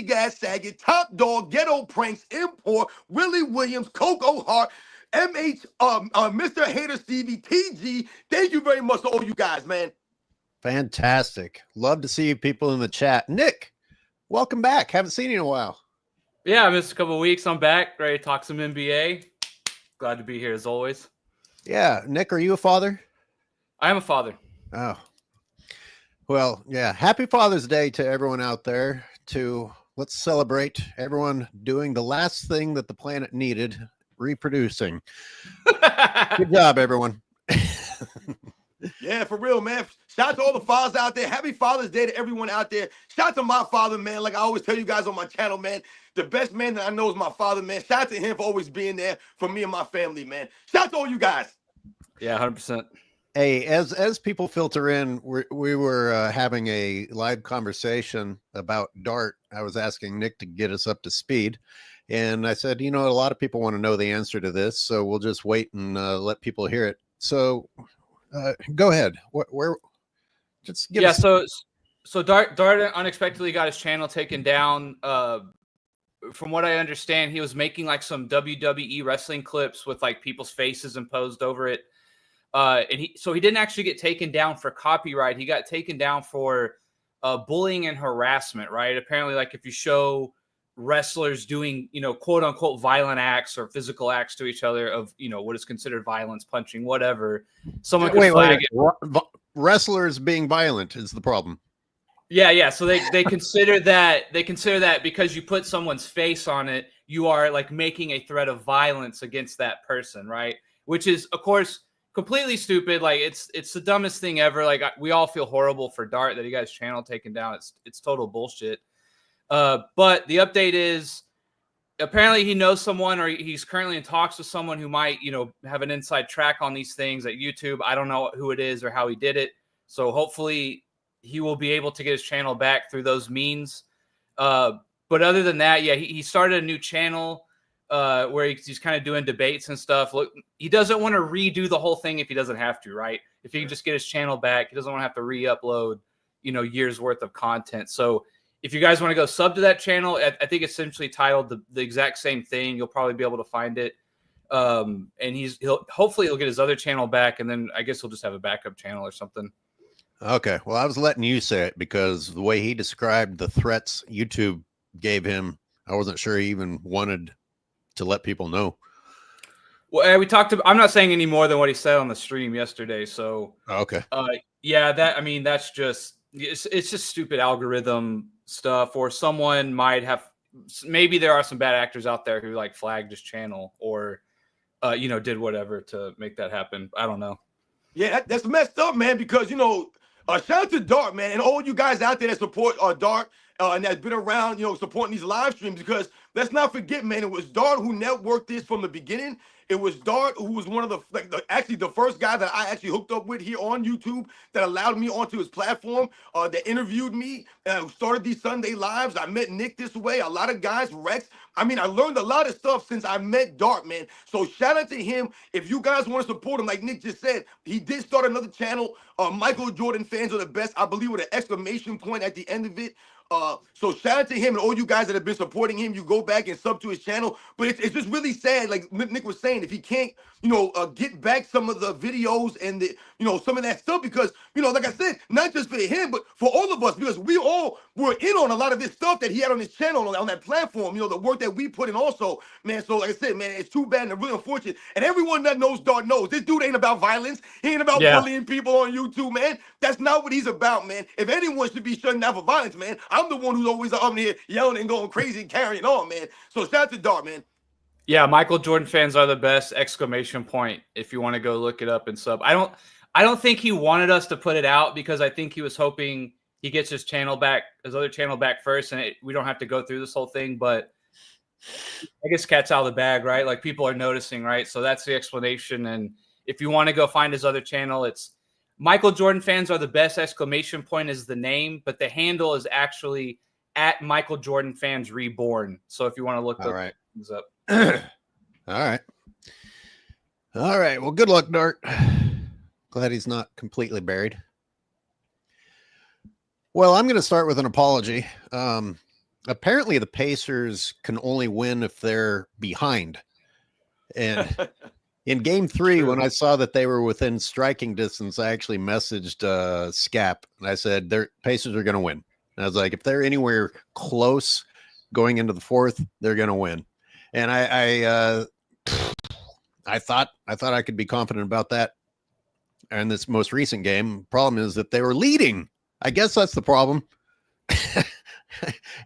Gas Saget, Top Dog, Ghetto Pranks, Import, Willie Williams, Coco Hart, Mr. Hater Stevie, TG. Thank you very much to all you guys, man. Fantastic. Love to see you people in the chat. Nick, welcome back. Haven't seen you in a while. Yeah, I missed a couple of weeks. I'm back, ready to talk some NBA. Glad to be here as always. Yeah. Nick, are you a father? I am a father. Oh. Well, yeah. Happy Father's Day to everyone out there. Let's celebrate everyone doing the last thing that the planet needed, reproducing. Good job, everyone. Yeah, for real, man. Shout out to all the fathers out there. Happy Father's Day to everyone out there. Shout out to my father, man. Like I always tell you guys on my channel, man, the best man that I know is my father, man. Shout out to him for always being there for me and my family, man. Shout out to all you guys. Yeah, 100%. Hey, as people filter in, we were having a live conversation about Dart. I was asking Nick to get us up to speed. And I said, a lot of people want to know the answer to this, so we'll just wait and let people hear it. So go ahead. Just give us. So Dart unexpectedly got his channel taken down. From what I understand, he was making like some WWE wrestling clips with like people's faces imposed over it. And he didn't actually get taken down for copyright. He got taken down for bullying and harassment, right? Apparently, like if you show wrestlers doing, quote unquote violent acts or physical acts to each other of, what is considered violence, punching, whatever, someone could flag it. Wrestlers being violent is the problem. Yeah. So they consider that because you put someone's face on it, you are like making a threat of violence against that person, right? Which is, of course, completely stupid. Like it's the dumbest thing ever. Like we all feel horrible for Dart that he got his channel taken down. It's total bullshit. But the update is apparently he knows someone, or he's currently in talks with someone who might, have an inside track on these things at YouTube. I don't know who it is or how he did it. So hopefully he will be able to get his channel back through those means. But other than that, yeah, he started a new channel where he's kind of doing debates and stuff. Look, he doesn't want to redo the whole thing if he doesn't have to, right? If he can just get his channel back, he doesn't want to have to re-upload, years worth of content. So if you guys want to go sub to that channel, I think it's essentially titled the exact same thing. You'll probably be able to find it. And hopefully he'll get his other channel back, and then I guess he'll just have a backup channel or something. Okay. Well, I was letting you say it because the way he described the threats YouTube gave him, I wasn't sure he even wanted to let people know. Well, I'm not saying any more than what he said on the stream yesterday. So, okay. That's just, it's just stupid algorithm stuff, or someone might have, maybe there are some bad actors out there who like flagged his channel or, did whatever to make that happen. I don't know. Yeah, that's messed up, man, because, shout out to Dart, man, and all you guys out there that support Dart and that's been around, supporting these live streams, because let's not forget, man, it was Dart who networked this from the beginning. It was Dart who was one of the first guy that I actually hooked up with here on YouTube that allowed me onto his platform, that interviewed me, started these Sunday lives. I met Nick this way, a lot of guys, Rex. I learned a lot of stuff since I met Dart, man. So shout out to him. If you guys want to support him, like Nick just said, he did start another channel. Michael Jordan fans are the best, I believe, with an exclamation point at the end of it. So shout out to him and all you guys that have been supporting him. You go back and sub to his channel, but it's just really sad. Like Nick was saying, if he can't, get back some of the videos and the, some of that stuff, because, like I said, not just for him, but for all of us, because we all were in on a lot of this stuff that he had on his channel, on that platform, the work that we put in also, man. So like I said, man, it's too bad and really unfortunate. And everyone that knows Dart knows this dude ain't about violence. He ain't about bullying people on YouTube, man. That's not what he's about, man. If anyone should be shutting down for violence, man, I'm the one who's always up here yelling and going crazy and carrying on, man. So shout out to Dart, man. Yeah, Michael Jordan fans are the best, exclamation point, if you want to go look it up and sub. I don't think he wanted us to put it out, because I think he was hoping he gets his other channel back first, and we don't have to go through this whole thing. But I guess cat's out of the bag, right? Like people are noticing, right? So that's the explanation. And if you want to go find his other channel, it's Michael Jordan fans are the best, exclamation point is the name, but the handle is actually at Michael Jordan fans reborn. So if you want to look those things up. All right. Well, good luck, Dart. Glad he's not completely buried. Well, I'm going to start with an apology. apparently the Pacers can only win if they're behind. And in game 3, True. when I saw that they were within striking distance, I actually messaged Scap and I said, "Their Pacers are going to win." And I was like, if they're anywhere close going into the 4th, they're going to win. And I thought I could be confident about that. And this most recent game, problem is that they were leading. I guess that's the problem.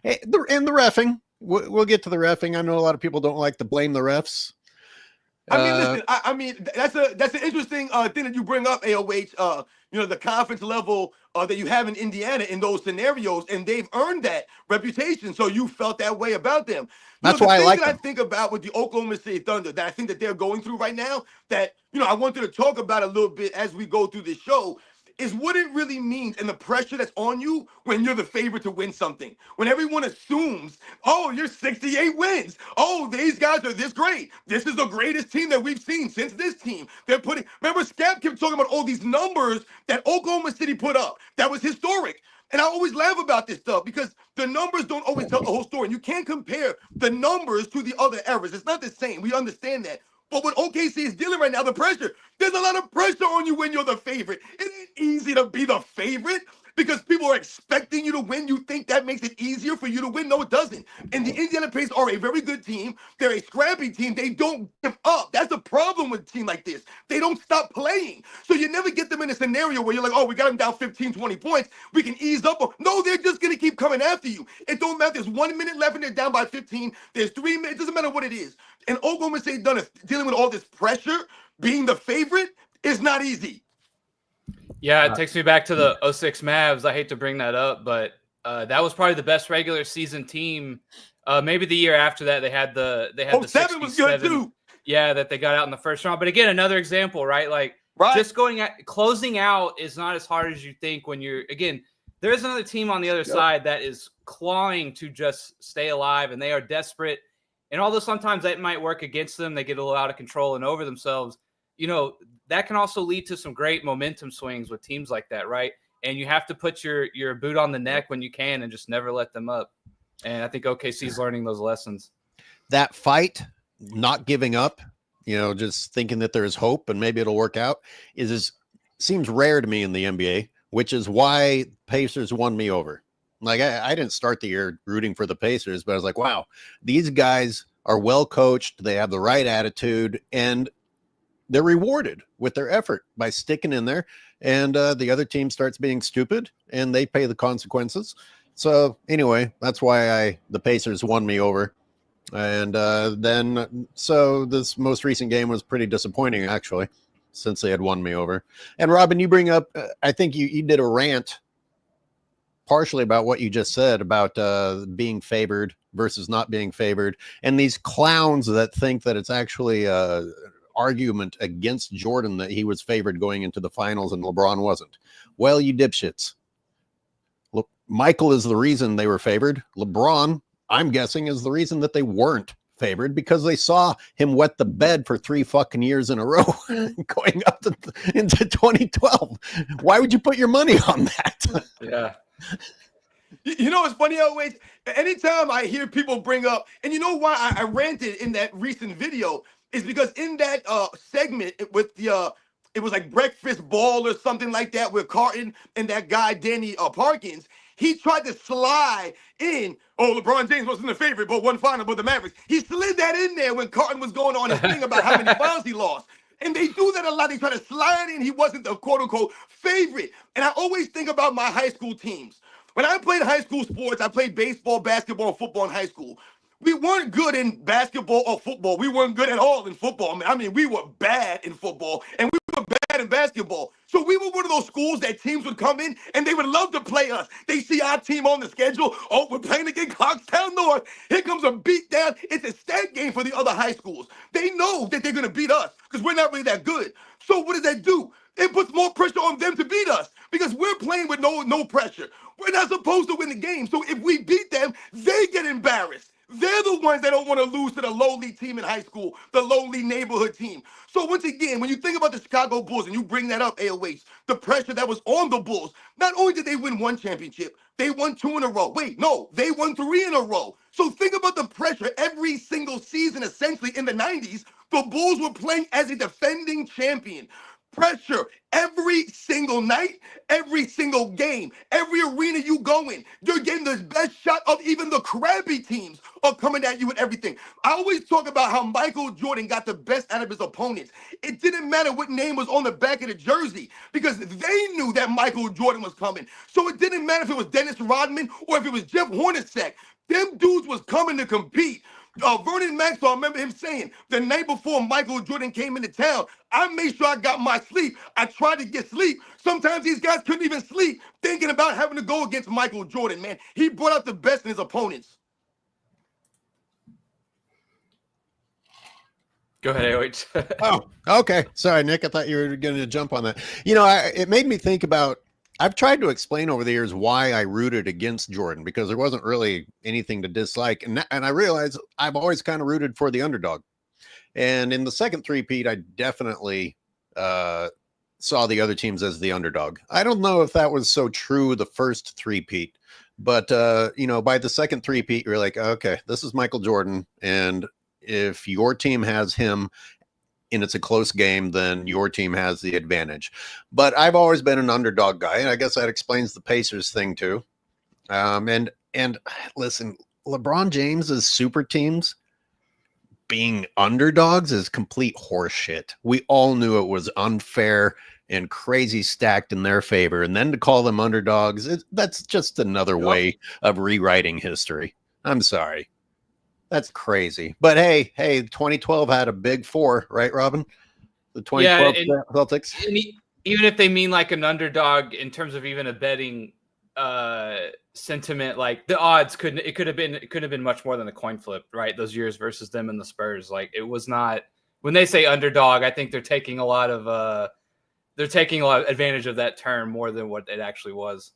And the reffing. We'll get to the reffing. I know a lot of people don't like to blame the refs. I mean, listen. I mean, that's an interesting thing that you bring up, AOH. The conference level that you have in Indiana in those scenarios, and they've earned that reputation. So you felt that way about them. That's why I like them. I think about with the Oklahoma City Thunder that I think that they're going through right now. That I wanted to talk about a little bit as we go through this show. Is what it really means and the pressure that's on you when you're the favorite to win something. When everyone assumes, oh, you're 68 wins. Oh, these guys are this great. This is the greatest team that we've seen since this team. Remember, Scap kept talking about all these numbers that Oklahoma City put up. That was historic. And I always laugh about this stuff because the numbers don't always tell the whole story. And you can't compare the numbers to the other eras. It's not the same. We understand that. But what OKC is dealing right now, the pressure, there's a lot of pressure on you when you're the favorite. It ain't easy to be the favorite because people are expecting you to win. You think that makes it easier for you to win? No, it doesn't. And the Indiana Pacers are a very good team. They're a scrappy team. They don't give up. That's the problem with a team like this. They don't stop playing. So you never get them in a scenario where you're like, oh, we got them down 15, 20 points. We can ease up. No, they're just going to keep coming after you. It don't matter. There's 1 minute left and they're down by 15. There's 3 minutes. It doesn't matter what it is. And Oklahoma State dealing with all this pressure, being the favorite, is not easy. Yeah, it takes me back to the 06 Mavs. I hate to bring that up, but that was probably the best regular season team. Maybe the year after that, they had the 07 was good too. Yeah, that they got out in the first round. But again, another example, right? Like just closing out is not as hard as you think when you're there is another team on the other side that is clawing to just stay alive, and they are desperate. And although sometimes that might work against them, they get a little out of control and over themselves, that can also lead to some great momentum swings with teams like that, right? And you have to put your boot on the neck when you can and just never let them up. And I think OKC is learning those lessons. That fight, not giving up, just thinking that there is hope and maybe it'll work out, seems rare to me in the NBA, which is why Pacers won me over. Like I didn't start the year rooting for the Pacers, but I was like, wow, these guys are well coached. They have the right attitude and they're rewarded with their effort by sticking in there. And the other team starts being stupid and they pay the consequences. So anyway, that's why the Pacers won me over. And so this most recent game was pretty disappointing, actually, since they had won me over. And Robin, you bring up, I think you did a rant partially about what you just said about being favored versus not being favored. And these clowns that think that it's actually an argument against Jordan that he was favored going into the finals and LeBron wasn't. Well, you dipshits. Look, Michael is the reason they were favored. LeBron, I'm guessing, is the reason that they weren't favored because they saw him wet the bed for 3 fucking years in a row going up into 2012. Why would you put your money on that? Yeah. It's funny always. Anytime I hear people bring up, and you know why I ranted in that recent video is because in that segment with it was like Breakfast Ball or something like that with Carton and that guy Danny Parkins. He tried to slide in, LeBron James wasn't the favorite, but one final with the Mavericks. He slid that in there when Carton was going on his thing about how many finals he lost. And they do that a lot. They try to slide in. He wasn't the quote-unquote favorite. And I always think about my high school teams. When I played high school sports, I played baseball, basketball, and football in high school. We weren't good in basketball or football. We weren't good at all in football. I mean, we were bad in football, and we were bad in basketball. So we were one of those schools that teams would come in, and they would love to play us. They see our team on the schedule. Oh, we're playing against Clarkstown North. Here comes a beat down. It's a stat game for the other high schools. They know that they're going to beat us because we're not really that good. So what does that do? It puts more pressure on them to beat us because we're playing with no pressure. We're not supposed to win the game. So if we beat them, they get embarrassed. They're the ones that don't want to lose to the lowly team in high school, the lowly neighborhood team. So once again, when you think about the Chicago Bulls and you bring that up, AOH, the pressure that was on the Bulls, not only did they win one championship, they won 2 in a row. Wait, no, they won 3 in a row. So think about the pressure every single season, essentially in the 90s, the Bulls were playing as a defending champion. Pressure every single night, every single game, every arena you go in. You're getting the best shot of even the crappy teams are coming at you with everything. I always talk about how Michael Jordan got the best out of his opponents. It didn't matter what name was on the back of the jersey because they knew that Michael Jordan was coming. So it didn't matter if it was Dennis Rodman or if it was Jeff Hornacek. Them dudes was coming to compete. Vernon Maxwell, I remember him saying the night before Michael Jordan came into town, I made sure I got my sleep. I tried to get sleep. Sometimes these guys couldn't even sleep thinking about having to go against Michael Jordan, man. He brought out the best in his opponents. Go ahead, AOH. Oh, okay. Sorry, Nick. I thought you were going to jump on that. It made me think about, I've tried to explain over the years why I rooted against Jordan because there wasn't really anything to dislike. And I realized I've always kind of rooted for the underdog. And in the second three-peat, I definitely saw the other teams as the underdog. I don't know if that was so true the first three-peat, but by the second three-peat, you're like, okay, this is Michael Jordan. And if your team has him and it's a close game, then your team has the advantage. But I've always been an underdog guy, and I guess that explains the Pacers thing too. And listen, LeBron James's super teams being underdogs is complete horseshit. We all knew it was unfair and crazy stacked in their favor, and then to call them underdogs, that's just another way of rewriting history. I'm sorry. That's crazy. But hey, 2012 had a big 4, right, Robin? The 2012 Celtics. And even if they mean like an underdog in terms of even a betting sentiment, like the odds could have been much more than a coin flip, right? Those years versus them and the Spurs. Like it was not, when they say underdog, I think they're taking a lot of advantage of that term more than what it actually was.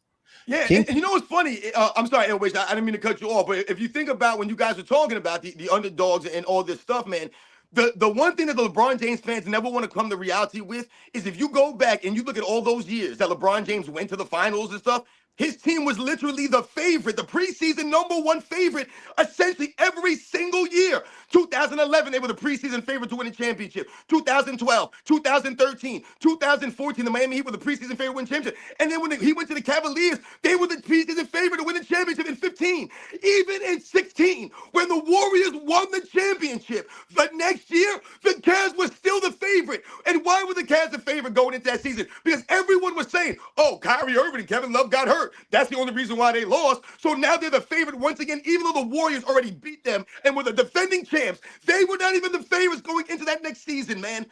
Yeah, and you know what's funny? I'm sorry, Elway, I didn't mean to cut you off, but if you think about when you guys were talking about the underdogs and all this stuff, man, the one thing that the LeBron James fans never want to come to reality with is if you go back and you look at all those years that LeBron James went to the finals and stuff, his team was literally the favorite, the preseason #1 favorite, essentially every single year. 2011, they were the preseason favorite to win a championship. 2012, 2013, 2014, the Miami Heat were the preseason favorite to win a championship. And then when he went to the Cavaliers, they were the preseason favorite to win a championship in 15. Even in 16, when the Warriors won the championship, the next year, the Cavs were still the favorite. And why were the Cavs the favorite going into that season? Because everyone was saying, oh, Kyrie Irving and Kevin Love got hurt. That's the only reason why they lost. So now they're the favorite once again, even though the Warriors already beat them and were the defending champs. They were not even the favorites going into that next season, man.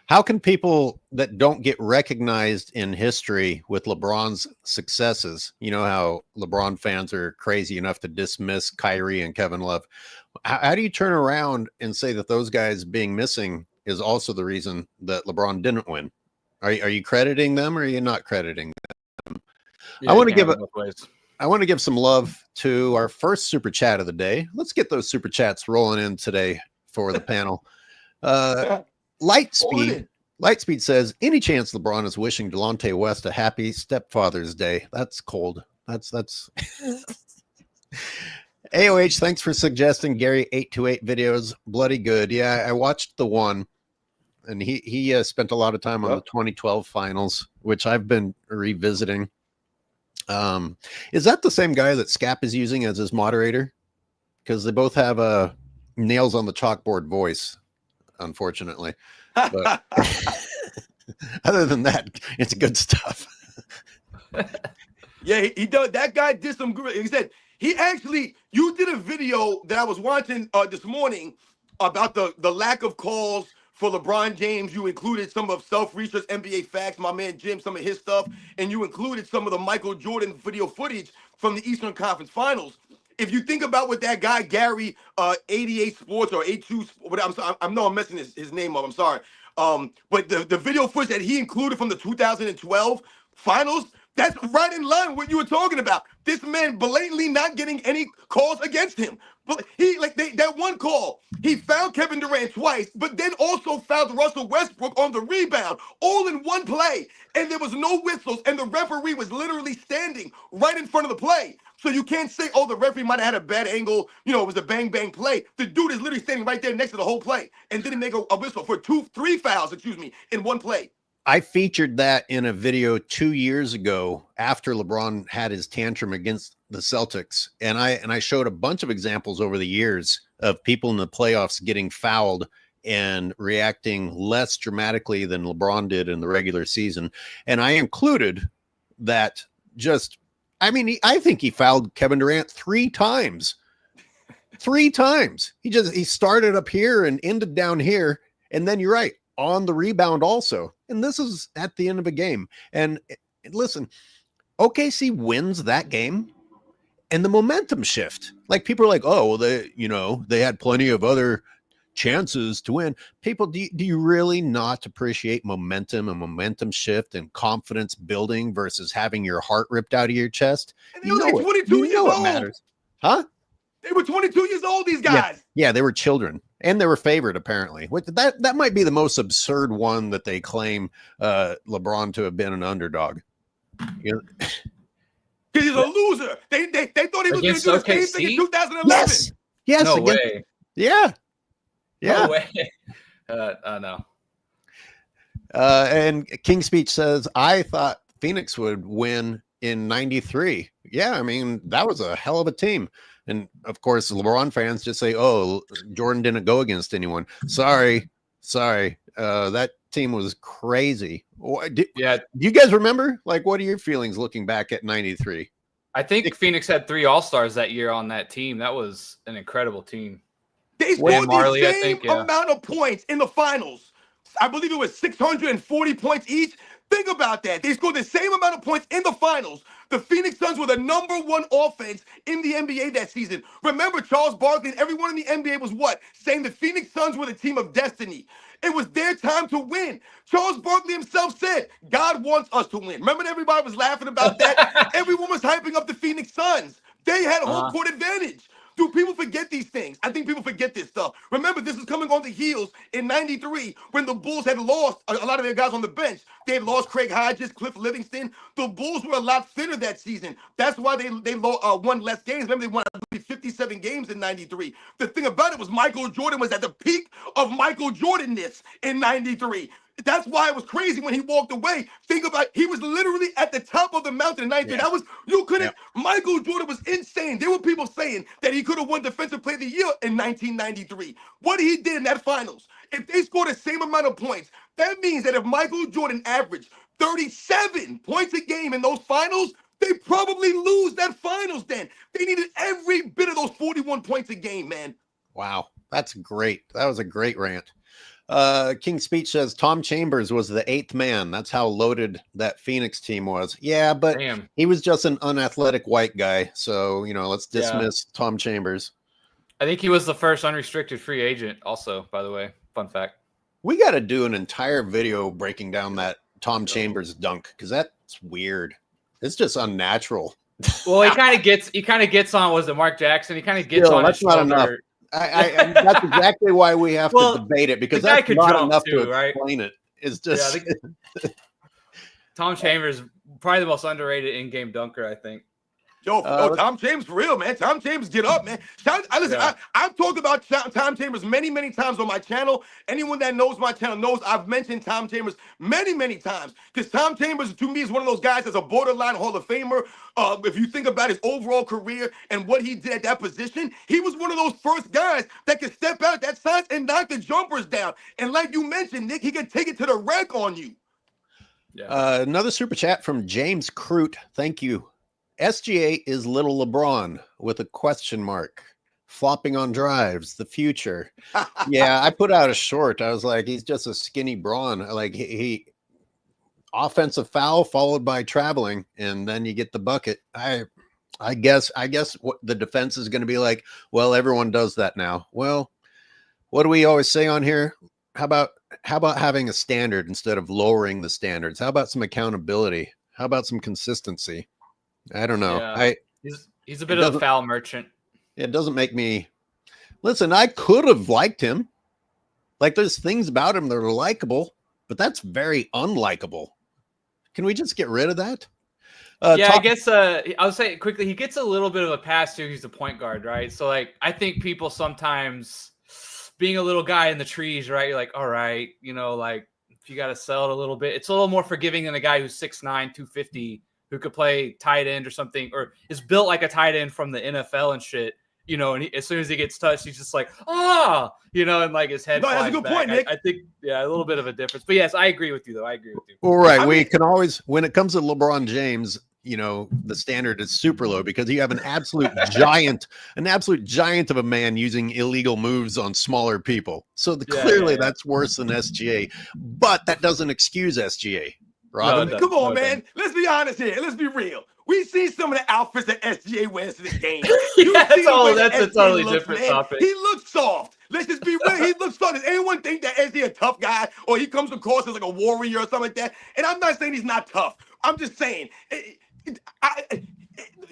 How can people that don't get recognized in history with LeBron's successes, you know how LeBron fans are crazy enough to dismiss Kyrie and Kevin Love, how do you turn around and say that those guys being missing is also the reason that LeBron didn't win? Are you crediting them or are you not crediting them? Yeah, I want to give some love to our first super chat of the day. Let's get those super chats rolling in today for the panel. Lightspeed says, any chance LeBron is wishing Delonte West a happy stepfather's day? That's cold. That's AOH, thanks for suggesting Gary 828 videos. Bloody good. Yeah, I watched the one, and he spent a lot of time on the 2012 finals, which I've been revisiting. Is that the same guy that Scap is using as his moderator? Because they both have nails on the chalkboard voice, unfortunately. But other than that, it's good stuff. Yeah, he does. That guy did some good. He said you did a video that I was watching this morning about the lack of calls for LeBron James. You included some of self-research NBA facts, my man Jim, some of his stuff, and you included some of the Michael Jordan video footage from the Eastern Conference Finals. If you think about what that guy Gary 88 Sports or 82, I'm messing his name up. I'm sorry. But the video footage that he included from the 2012 Finals, That's right in line with what you were talking about. This man blatantly not getting any calls against him. But that one call, he fouled Kevin Durant twice, but then also fouled Russell Westbrook on the rebound, all in one play. And there was no whistles, and the referee was literally standing right in front of the play. So you can't say, oh, the referee might have had a bad angle, it was a bang-bang play. The dude is literally standing right there next to the whole play and didn't make a whistle for three fouls, in one play. I featured that in a video 2 years ago after LeBron had his tantrum against the Celtics. And I showed a bunch of examples over the years of people in the playoffs getting fouled and reacting less dramatically than LeBron did in the regular season. And I included that I think he fouled Kevin Durant 3 times. 3 times. He started up here and ended down here. And then you're right, on the rebound also. And this is at the end of a game. And listen, OKC wins that game and the momentum shift. Like people are like, oh, well, they had plenty of other chances to win. People, do you really not appreciate momentum and momentum shift and confidence building versus having your heart ripped out of your chest? And they were like 22 years old. It matters. Huh? They were 22 years old, these guys. Yeah, they were children. And they were favored, apparently. That might be the most absurd one that they claim LeBron to have been an underdog. Because he's a loser. They thought he was going to do the same thing in 2011. Yes. No way. Yeah. No way. No. And King Speech says, I thought Phoenix would win in 93. Yeah, I mean, that was a hell of a team. And of course, LeBron fans just say, oh, Jordan didn't go against anyone. Sorry. That team was crazy. Do you guys remember? Like, what are your feelings looking back at 93? I think Phoenix had 3 All-Stars that year on that team. That was an incredible team. They scored the same amount of points in the finals. I believe it was 640 points each. Think about that. They scored the same amount of points in the finals. The Phoenix Suns were the #1 offense in the NBA that season. Remember, Charles Barkley and everyone in the NBA was what? Saying the Phoenix Suns were the team of destiny. It was their time to win. Charles Barkley himself said, God wants us to win. Remember, everybody was laughing about that? Everyone was hyping up the Phoenix Suns. They had home court advantage. Do people forget these things? I think people forget this stuff. Remember, this is coming on the heels in 93 when the Bulls had lost a lot of their guys on the bench. They had lost Craig Hodges, Cliff Livingston. The Bulls were a lot thinner that season. That's why they won less games. Remember, they won 57 games in 93. The thing about it was Michael Jordan was at the peak of Michael Jordan-ness in 93. That's why it was crazy when he walked away. Think about he was literally at the top of the mountain in 93. Michael Jordan was insane. There were people saying that he could have won Defensive Player of the Year in 1993. What he did in that finals, if they scored the same amount of points, that means that if Michael Jordan averaged 37 points a game in those finals, they probably lose that finals then. They needed every bit of those 41 points a game, man. Wow, that's great. That was a great rant. King Speech says Tom Chambers was the 8th man. That's how loaded that Phoenix team was. Yeah, but he was just an unathletic white guy. So, let's dismiss Tom Chambers. I think he was the first unrestricted free agent also, by the way. Fun fact. We got to do an entire video breaking down that Tom Chambers dunk because that's weird. It's just unnatural. Well, he kind of gets on, was it Mark Jackson? He kind of gets on. That's not enough. That's exactly why we have to debate it because that's not enough to explain it. It's just Tom Chambers, probably the most underrated in-game dunker, I think. Tom Chambers for real, man. Tom Chambers, get up, man. I've talked about Tom Chambers many, many times on my channel. Anyone that knows my channel knows I've mentioned Tom Chambers many, many times because Tom Chambers, to me, is one of those guys that's a borderline Hall of Famer. If you think about his overall career and what he did at that position, he was one of those first guys that could step out that size and knock the jumpers down. And like you mentioned, Nick, he could take it to the rack on you. Yeah. Another super chat from James Crute. Thank you. SGA is little LeBron with a question mark. Flopping on drives, the future. Yeah, I put out a short. I was like, he's just a skinny brawn. Like he offensive foul followed by traveling, and then you get the bucket. I guess what the defense is going to be like, well, everyone does that now. Well, what do we always say on here? How about having a standard instead of lowering the standards? How about some accountability? How about some consistency? I don't know. Yeah. He's a bit of a foul merchant. It doesn't make me listen. I could have liked him. Like there's things about him that are likable, but that's very unlikable. Can we just get rid of that? I guess I'll say quickly, he gets a little bit of a pass too. He's a point guard, right? So like I think people sometimes being a little guy in the trees, right? You're like, all right, like if you got to sell it a little bit, it's a little more forgiving than a guy who's 6'9", 250, who could play tight end or something, or is built like a tight end from the NFL and shit. And as soon as he gets touched, he's just like, and like his head. No, that's a good point, Nick. I think, a little bit of a difference. But yes, I agree with you, though. I agree with you. All right. We can always, when it comes to LeBron James, the standard is super low because you have an absolute giant of a man using illegal moves on smaller people. So clearly that's worse than SGA, but that doesn't excuse SGA. Robin, no, come on, man. Let's be honest here. Let's be real. We've seen some of the outfits that SGA wears to the game. That's a totally different topic. He looks soft. Let's just be real. He looks soft. Does anyone think that SGA a tough guy or he comes across as like a warrior or something like that? And I'm not saying he's not tough. I'm just saying,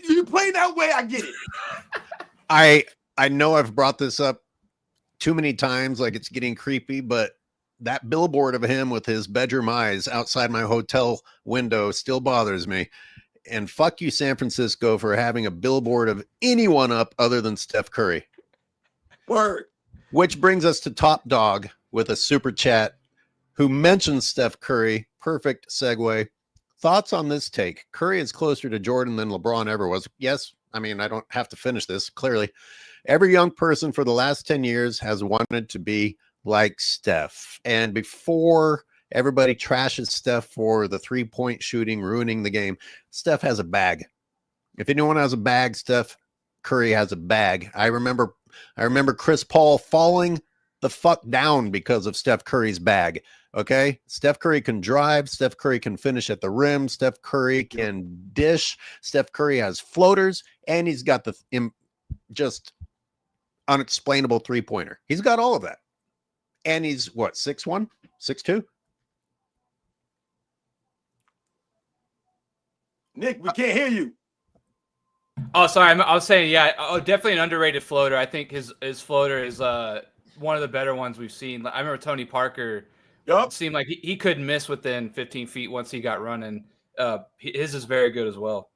you play that way, I get it. I know I've brought this up too many times, like it's getting creepy, but that billboard of him with his bedroom eyes outside my hotel window still bothers me. And fuck you, San Francisco, for having a billboard of anyone up other than Steph Curry. Word. Which brings us to Top Dog with a super chat who mentions Steph Curry. Perfect segue. Thoughts on this take? Curry is closer to Jordan than LeBron ever was. Yes, I mean, I don't have to finish this. Clearly, every young person for the last 10 years has wanted to be like Steph. And before everybody trashes Steph for the 3-point shooting, ruining the game, Steph has a bag. If anyone has a bag, Steph Curry has a bag. I remember Chris Paul falling the fuck down because of Steph Curry's bag. Okay. Steph Curry can drive. Steph Curry can finish at the rim. Steph Curry can dish. Steph Curry has floaters, and he's got the just unexplainable 3-pointer. He's got all of that. And he's what, 6'1", 6'2"? Nick, we can't hear you. Oh, sorry. I was saying, definitely an underrated floater. I think his floater is one of the better ones we've seen. I remember Tony Parker. It seemed like he couldn't miss within 15 feet once he got running. His is very good as well.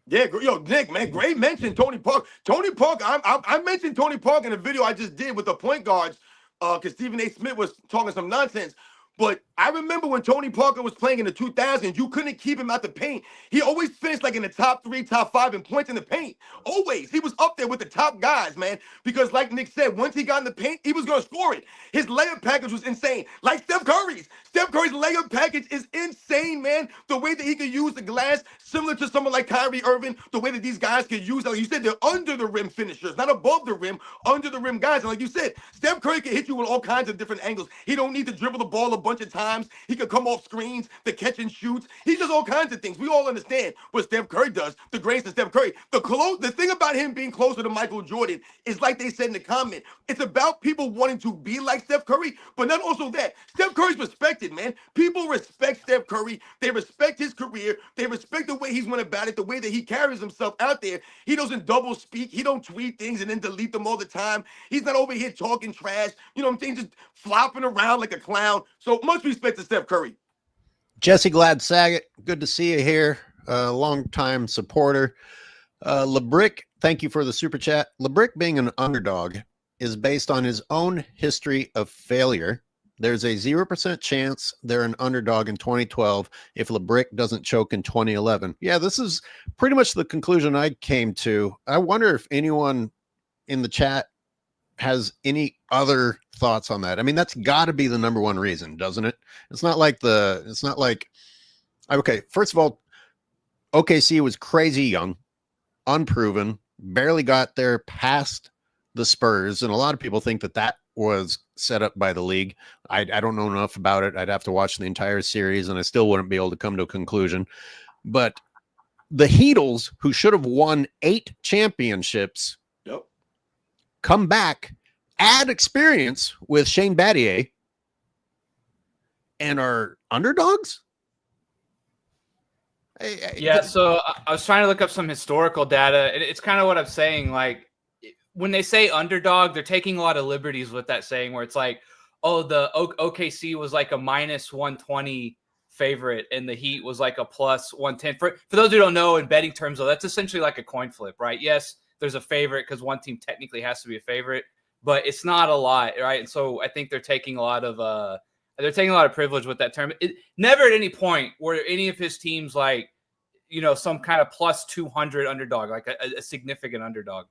Yeah, Nick, man, great mention, Tony Parker. Tony Parker, I mentioned Tony Parker in a video I just did with the point guards because Stephen A. Smith was talking some nonsense. But I remember when Tony Parker was playing in the 2000s, you couldn't keep him out the paint. He always finished like in the top 3, top 5 in points in the paint. Always. He was up there with the top guys, man. Because like Nick said, once he got in the paint, he was going to score it. His layup package was insane. Like Steph Curry's. Steph Curry's layup package is insane, man. The way that he could use the glass, similar to someone like Kyrie Irving, the way that these guys could use, like you said, they're under the rim finishers, not above the rim, under the rim guys. And like you said, Steph Curry can hit you with all kinds of different angles. He don't need to dribble the ball a bunch of times. He could come off screens, the catch and shoots. He does all kinds of things. We all understand what Steph Curry does, the greatest of Steph Curry. The thing about him being closer to Michael Jordan is like they said in the comment, it's about people wanting to be like Steph Curry, but not also that. Steph Curry's respected, man. People respect Steph Curry. They respect his career. They respect the way he's went about it, the way that he carries himself out there. He doesn't double speak. He don't tweet things and then delete them all the time. He's not over here talking trash. You know what I'm saying? Just flopping around like a clown. So much respect to Steph Curry. Jesse Glad Saget, good to see you here. Long-time supporter. LeBrick, thank you for the super chat. LeBrick being an underdog is based on his own history of failure. There's a 0% chance they're an underdog in 2012 if LeBrick doesn't choke in 2011. Yeah, this is pretty much the conclusion I came to. I wonder if anyone in the chat has any other thoughts on that. I mean, that's got to be the number one reason, doesn't it? It's not like okay, first of all, OKC was crazy young, unproven, barely got there past the Spurs. And a lot of people think that was set up by the league. I don't know enough about it. I'd have to watch the entire series and I still wouldn't be able to come to a conclusion. But the Heatles, who should have won 8 championships, come back, add experience with Shane Battier, and are underdogs? Yeah, so I was trying to look up some historical data, and it's kind of what I'm saying. Like, when they say underdog, they're taking a lot of liberties with that saying, where it's like, oh, the OKC was like a minus 120 favorite, and the Heat was like a plus 110. For those who don't know, in betting terms, though, that's essentially like a coin flip, right? Yes, there's a favorite because one team technically has to be a favorite, but it's not a lot, right? And so I think they're taking a lot of privilege with that term. Never at any point were any of his teams like, some kind of plus 200 underdog, like a significant underdog.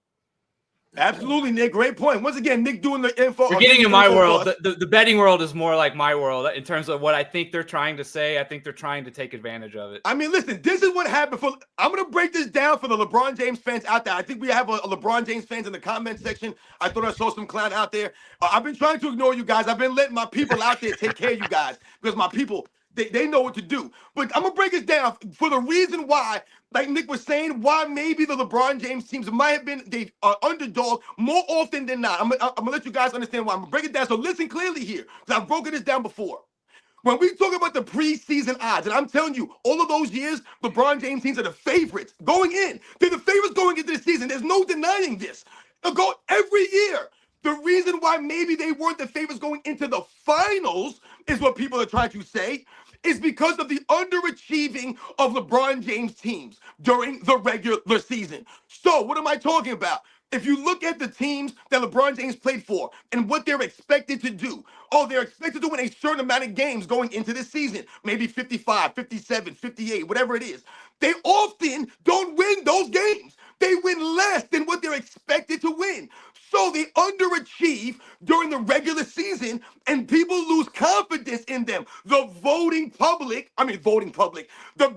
Absolutely, Nick. Great point. Once again, Nick doing the info. You're getting in my world. The betting world is more like my world in terms of what I think they're trying to say. I think they're trying to take advantage of it. I mean, listen, this is what happened. I'm going to break this down for the LeBron James fans out there. I think we have a LeBron James fans in the comment section. I thought I saw some clown out there. I've been trying to ignore you guys. I've been letting my people out there take care of you guys because my people, they know what to do. But I'm going to break this down for the reason why, like Nick was saying, why maybe the LeBron James teams might have been the underdog more often than not. I'm going to let you guys understand why. I'm going to break it down. So listen clearly here, because I've broken this down before. When we talk about the preseason odds, and I'm telling you, all of those years, LeBron James teams are the favorites going in. They're the favorites going into the season. There's no denying this. They'll go every year. The reason why maybe they weren't the favorites going into the finals is what people are trying to say, is because of the underachieving of LeBron James teams during the regular season. So what am I talking about? If you look at the teams that LeBron James played for and what they're expected to do, they're expected to win a certain amount of games going into this season, maybe 55, 57, 58, whatever it is. They often don't win those games. They win less than what they're expected to win. So they underachieve during the regular season, and people lose confidence in them. The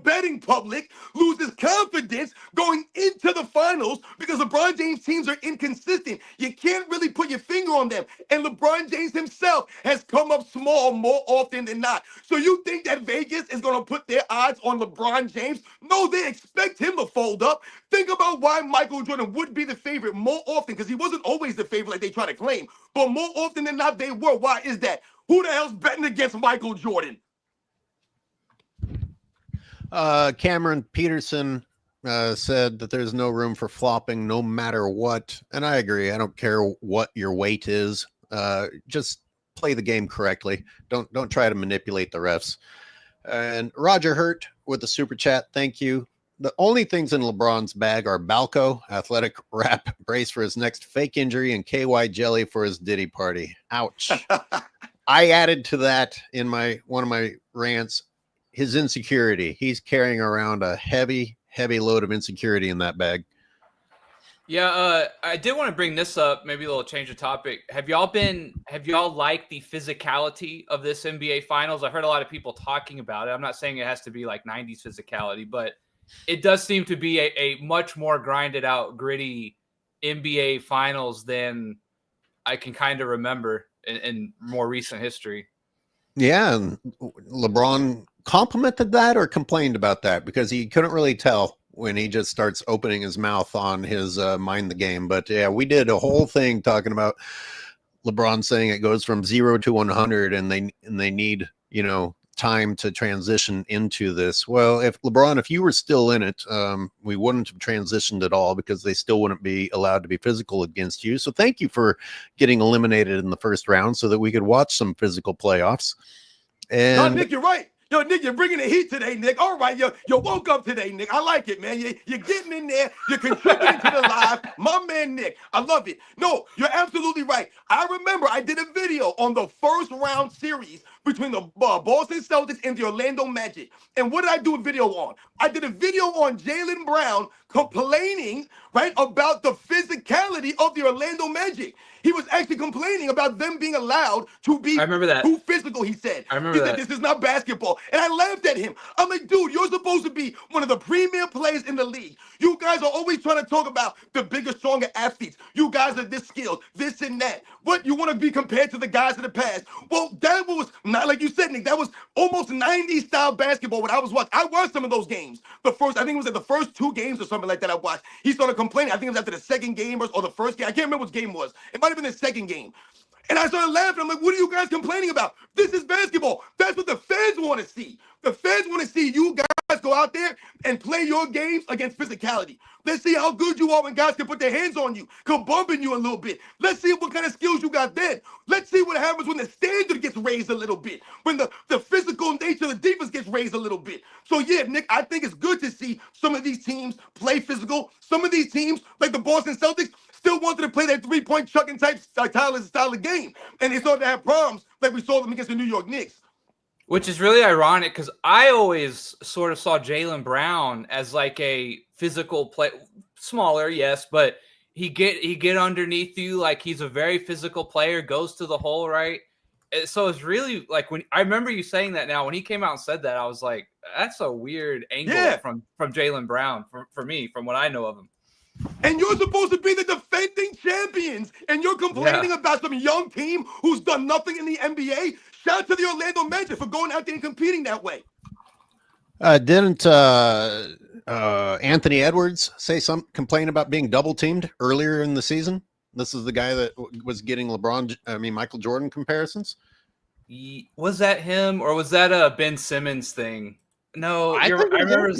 betting public loses confidence going into the finals because LeBron James teams are inconsistent. You can't really put your finger on them. And LeBron James himself has come up small more often than not. So you think that Vegas is going to put their odds on LeBron James? No, they expect him to fold up. Think about why Michael Jordan would be the favorite more often, because he wasn't always the favorite like they try to claim. But more often than not, they were. Why is that? Who the hell's betting against Michael Jordan? Cameron Peterson said that there's no room for flopping no matter what. And I agree. I don't care what your weight is. Just play the game correctly. Don't try to manipulate the refs. And Roger Hurt with the super chat. Thank you. The only things in LeBron's bag are Balco, athletic wrap, brace for his next fake injury, and KY jelly for his Diddy party. Ouch. I added to that in one of my rants, his insecurity. He's carrying around a heavy load of insecurity in that bag. Yeah, I did want to bring this up, maybe a little change of topic. Have y'all liked the physicality of this NBA Finals? I heard a lot of people talking about it. I'm not saying it has to be like 90s physicality, but it does seem to be a much more grinded out, gritty NBA Finals than I can kind of remember in more recent history. Yeah, and LeBron complimented that or complained about that, because he couldn't really tell when he just starts opening his mouth on his mind the game. But yeah, we did a whole thing talking about LeBron saying it goes from 0 to 100 and they need, time to transition into this. Well, if you were still in it, we wouldn't have transitioned at all, because they still wouldn't be allowed to be physical against you. So thank you for getting eliminated in the first round so that we could watch some physical playoffs. And no, Nick, you're right. Yo, Nick, you're bringing the heat today, Nick. All right, you woke up today, Nick. I like it, man. You're getting in there. You're contributing to the live. My man, Nick. I love it. No, you're absolutely right. I remember I did a video on the first round series between the Boston Celtics and the Orlando Magic. And what did I do a video on? I did a video on Jaylen Brown complaining, right, about the physicality of the Orlando Magic. He was actually complaining about them being allowed to be too physical, he said. He said, this is not basketball. And I laughed at him. I'm like, dude, you're supposed to be one of the premier players in the league. You guys are always trying to talk about the bigger, stronger athletes. You guys are this skilled, this and that. What, you want to be compared to the guys of the past? Well, that was not, like you said, Nick, that was almost 90s style basketball when I was watching. I watched some of those games. I think it was at the first 2 games or something like that I watched. He started complaining. I think it was after the second game or the first game. I can't remember which game it was. It might have been the second game. And I started laughing. I'm like, what are you guys complaining about? This is basketball. That's what the fans want to see. The fans want to see you guys guys go out there and play your games against physicality. Let's see how good you are when guys can put their hands on you, come bumping you a little bit. Let's see what kind of skills you got then. Let's see what happens when the standard gets raised a little bit, when the physical nature of the defense gets raised a little bit. So, yeah, Nick, I think it's good to see some of these teams play physical. Some of these teams, like the Boston Celtics, still wanted to play that three-point chucking type style of game. And they started to have problems like we saw them against the New York Knicks. Which is really ironic because I always sort of saw Jaylen Brown as like a physical play, smaller, yes, but he get underneath you, like he's a very physical player, goes to the hole, right? So it's really like when I remember you saying that. Now when he came out and said that, I was like, that's a weird angle from Jaylen Brown for me, from what I know of him. And you're supposed to be the defending champions, and you're complaining about some young team who's done nothing in the NBA. Shout out to the Orlando Magic for going out there and competing that way. Didn't Anthony Edwards complain about being double teamed earlier in the season? This is the guy that was getting Michael Jordan comparisons. Was that him or was that a Ben Simmons thing? No, I remember.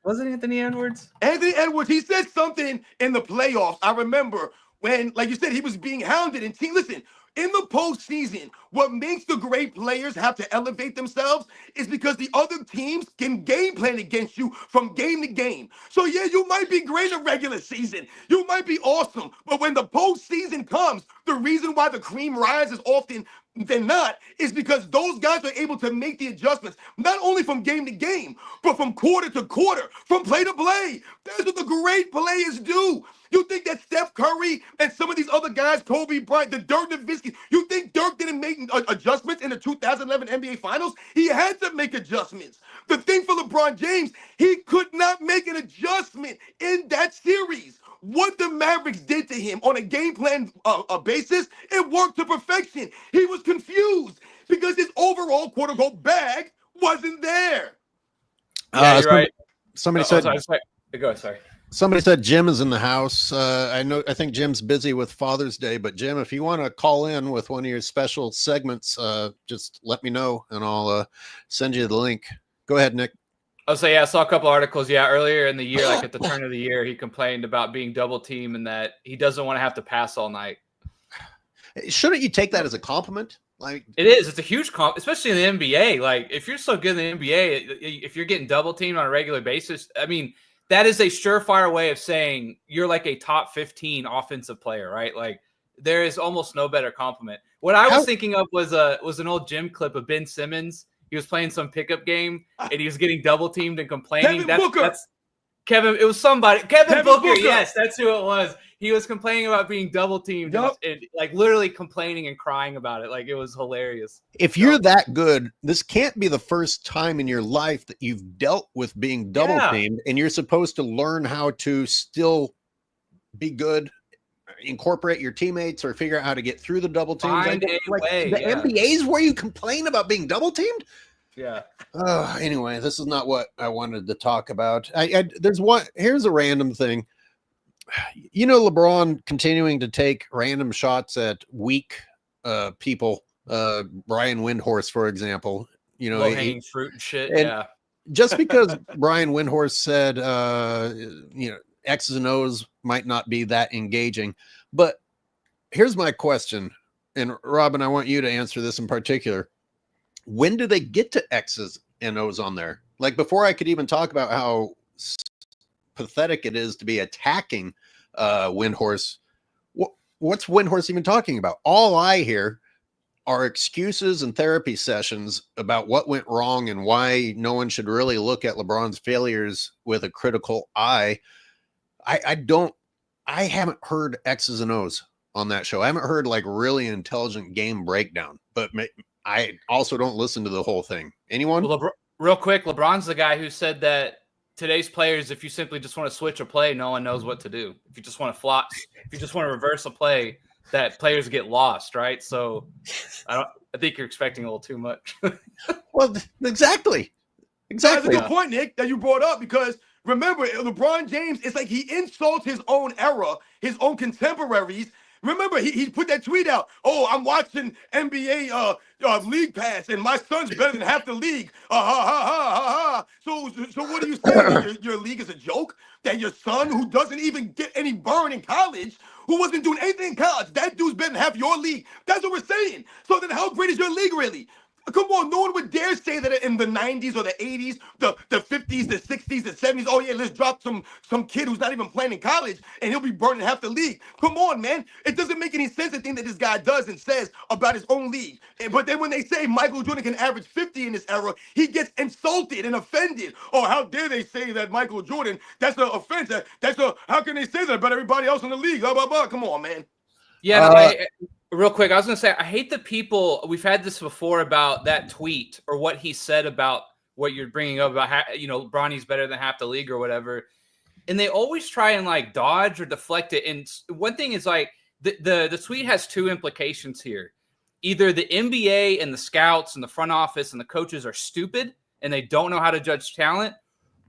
Was it Anthony Edwards? Anthony Edwards, he said something in the playoffs. I remember when, like you said, he was being hounded. And listen, in the postseason, what makes the great players have to elevate themselves is because the other teams can game plan against you from game to game. So, yeah, you might be great in the regular season. You might be awesome. But when the postseason comes, the reason why the cream rises often than not is because those guys are able to make the adjustments, not only from game to game, but from quarter to quarter, from play to play. That's what the great players do. You think that Steph Curry and some of these other guys, Kobe Bryant, the Dirk Nowitzki, you think Dirk didn't make adjustments in the 2011 NBA Finals? He had to make adjustments. The thing for LeBron James, he could not make an adjustment in that series. What the Mavericks did to him on a game plan basis, it worked to perfection. He was confused because his overall quote-unquote bag wasn't there. Yeah, you're right. Somebody said, Go ahead, sorry. Somebody said Jim is in the house. I think Jim's busy with Father's Day, but Jim, if you want to call in with one of your special segments, just let me know and I'll send you the link. Go ahead, Nick. Oh, so yeah, I saw a couple articles. Yeah, earlier in the year, like at the turn of the year, he complained about being double teamed and that he doesn't want to have to pass all night. Shouldn't you take that as a compliment? Like it is. It's a huge compliment, especially in the NBA. Like if you're so good in the NBA, if you're getting double teamed on a regular basis, I mean, that is a surefire way of saying you're like a top 15 offensive player, right? Like there is almost no better compliment. What I was thinking of was an old gym clip of Ben Simmons. He was playing some pickup game and he was getting double teamed and complaining. That's Kevin. It was somebody. Kevin Booker. Yes, that's who it was. He was complaining about being double teamed and like literally complaining and crying about it. Like it was hilarious. If you're that good, this can't be the first time in your life that you've dealt with being double teamed, and you're supposed to learn how to still be good, incorporate your teammates, or figure out how to get through the double teams. NBA is where you complain about being double teamed. Yeah. Anyway, this is not what I wanted to talk about. Here's a random thing. You know, LeBron continuing to take random shots at weak people. Brian Windhorst, for example. You know, low-hanging fruit and shit. Just because Brian Windhorst said, X's and O's might not be that engaging. But here's my question, and Robin, I want you to answer this in particular. When do they get to X's and O's on there? Like before I could even talk about how pathetic it is to be attacking Windhorst. What's Windhorst even talking about? All I hear are excuses and therapy sessions about what went wrong and why no one should really look at LeBron's failures with a critical eye. I haven't heard X's and O's on that show. I haven't heard like really intelligent game breakdown, but I also don't listen to the whole thing. Anyone? Well, real quick, LeBron's the guy who said that today's players, if you simply just want to switch a play, no one knows what to do. If you just want to flop, if you just want to reverse a play, that players get lost, right? So I think you're expecting a little too much. Well, exactly. That's a good point, Nick, that you brought up, because remember, LeBron James, it's like he insults his own era, his own contemporaries, Remember, he put that tweet out. Oh, I'm watching NBA League Pass, and my son's better than half the league. Ha ha ha ha ha. So what are you saying? That your league is a joke? That your son, who doesn't even get any burn in college, who wasn't doing anything in college, that dude's better than half your league? That's what we're saying. So then how great is your league really? Come on, no one would dare say that in the 90s or the 80s, the 50s, the 60s, the 70s. Oh, yeah, let's drop some kid who's not even playing in college and he'll be burning half the league. Come on, man. It doesn't make any sense, the thing that this guy does and says about his own league. But then when they say Michael Jordan can average 50 in this era, he gets insulted and offended. Oh, how dare they say that Michael Jordan, that's an offense. How can they say that about everybody else in the league? Blah, blah, blah. Come on, man. Yeah, real quick, I was going to say, I hate the people, we've had this before about that tweet or what he said about what you're bringing up about, Bronny's better than half the league or whatever. And they always try and like dodge or deflect it. And one thing is like the tweet has two implications here. Either the NBA and the scouts and the front office and the coaches are stupid and they don't know how to judge talent,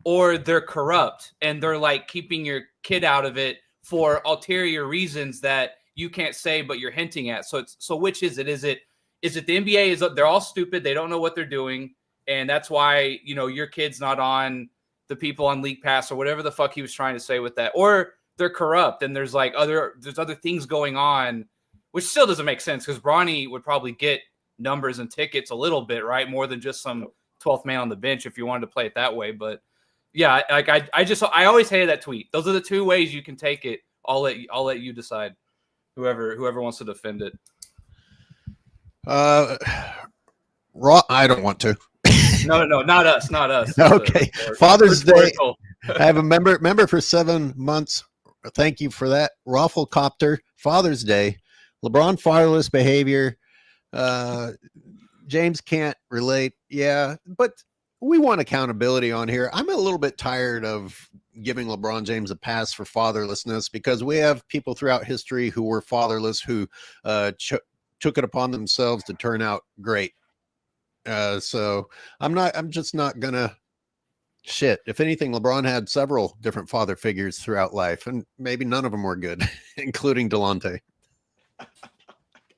or they're corrupt and they're like keeping your kid out of it for ulterior reasons that you can't say, but you're hinting at. So which is it? Is it the NBA they're all stupid. They don't know what they're doing. And that's why, your kid's not on the people on League Pass or whatever the fuck he was trying to say with that, or they're corrupt. And there's other things going on, which still doesn't make sense. Cause Bronny would probably get numbers and tickets a little bit, right? More than just some 12th man on the bench if you wanted to play it that way. But yeah, like I always hated that tweet. Those are the two ways you can take it. I'll let you decide. Whoever wants to defend it. I don't want to. No, not us. Okay. Father's Day. I have a member for 7 months. Thank you for that. Rafflecopter. Father's Day. LeBron fatherless behavior. James can't relate. Yeah, but we want accountability on here. I'm a little bit tired of giving LeBron James a pass for fatherlessness, because we have people throughout history who were fatherless who took it upon themselves to turn out great. So I'm just not gonna shit. If anything, LeBron had several different father figures throughout life, and maybe none of them were good, including Delonte.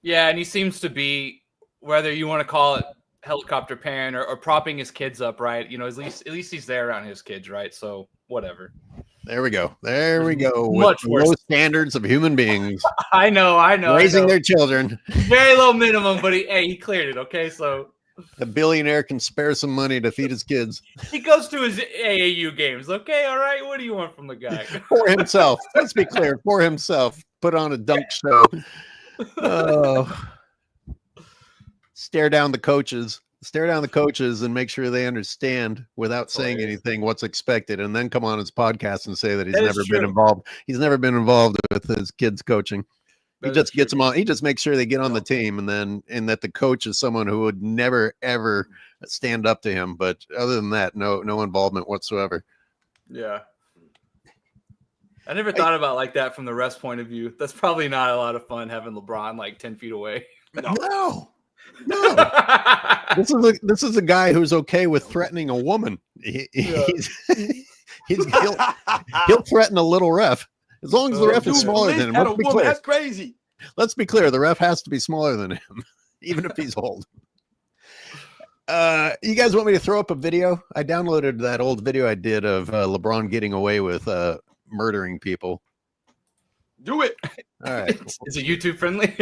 Yeah, and he seems to be, whether you want to call it helicopter parent or propping his kids up, right? At least he's there around his kids, right? So whatever. There we go. Much worse. Low standards of human beings. I know. Raising their children. Very low minimum, but he cleared it. Okay, so a billionaire can spare some money to feed his kids. He goes to his AAU games. Okay, all right. What do you want from the guy? For himself. Let's be clear. For himself. Put on a dunk show. Oh. Stare down the coaches and make sure they understand without saying anything what's expected, and then come on his podcast and say that he's never been involved. He's never been involved with his kids coaching. He just gets them on. He just makes sure they get on the team, and that the coach is someone who would never ever stand up to him. But other than that, no involvement whatsoever. Yeah. I never thought about like that from the ref's point of view. That's probably not a lot of fun having LeBron like 10 feet away. No. This is a guy who's okay with threatening a woman. He'll threaten a little ref as long as the ref is smaller than him. Let's be clear. That's crazy. Let's be clear. The ref has to be smaller than him, even if he's old. You guys want me to throw up a video? I downloaded that old video I did of LeBron getting away with murdering people. Do it. All right. Is it YouTube friendly?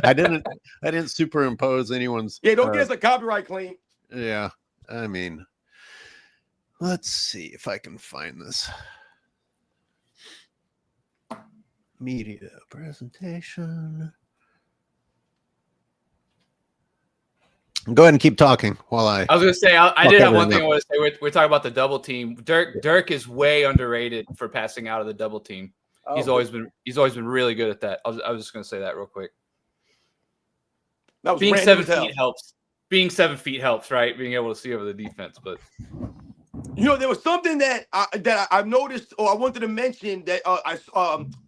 I didn't superimpose anyone's. Yeah, don't get us a copyright claim. Yeah. I mean, let's see if I can find this. Media presentation. Go ahead and keep talking while I was going to say, I did have one thing I want to say. We're talking about the double team. Dirk is way underrated for passing out of the double team. Oh, he's always been really good at that. I was just going to say that real quick. Being 7 feet helps. Being 7 feet helps, right? Being able to see over the defense, but there was something that I've noticed, or I wanted to mention that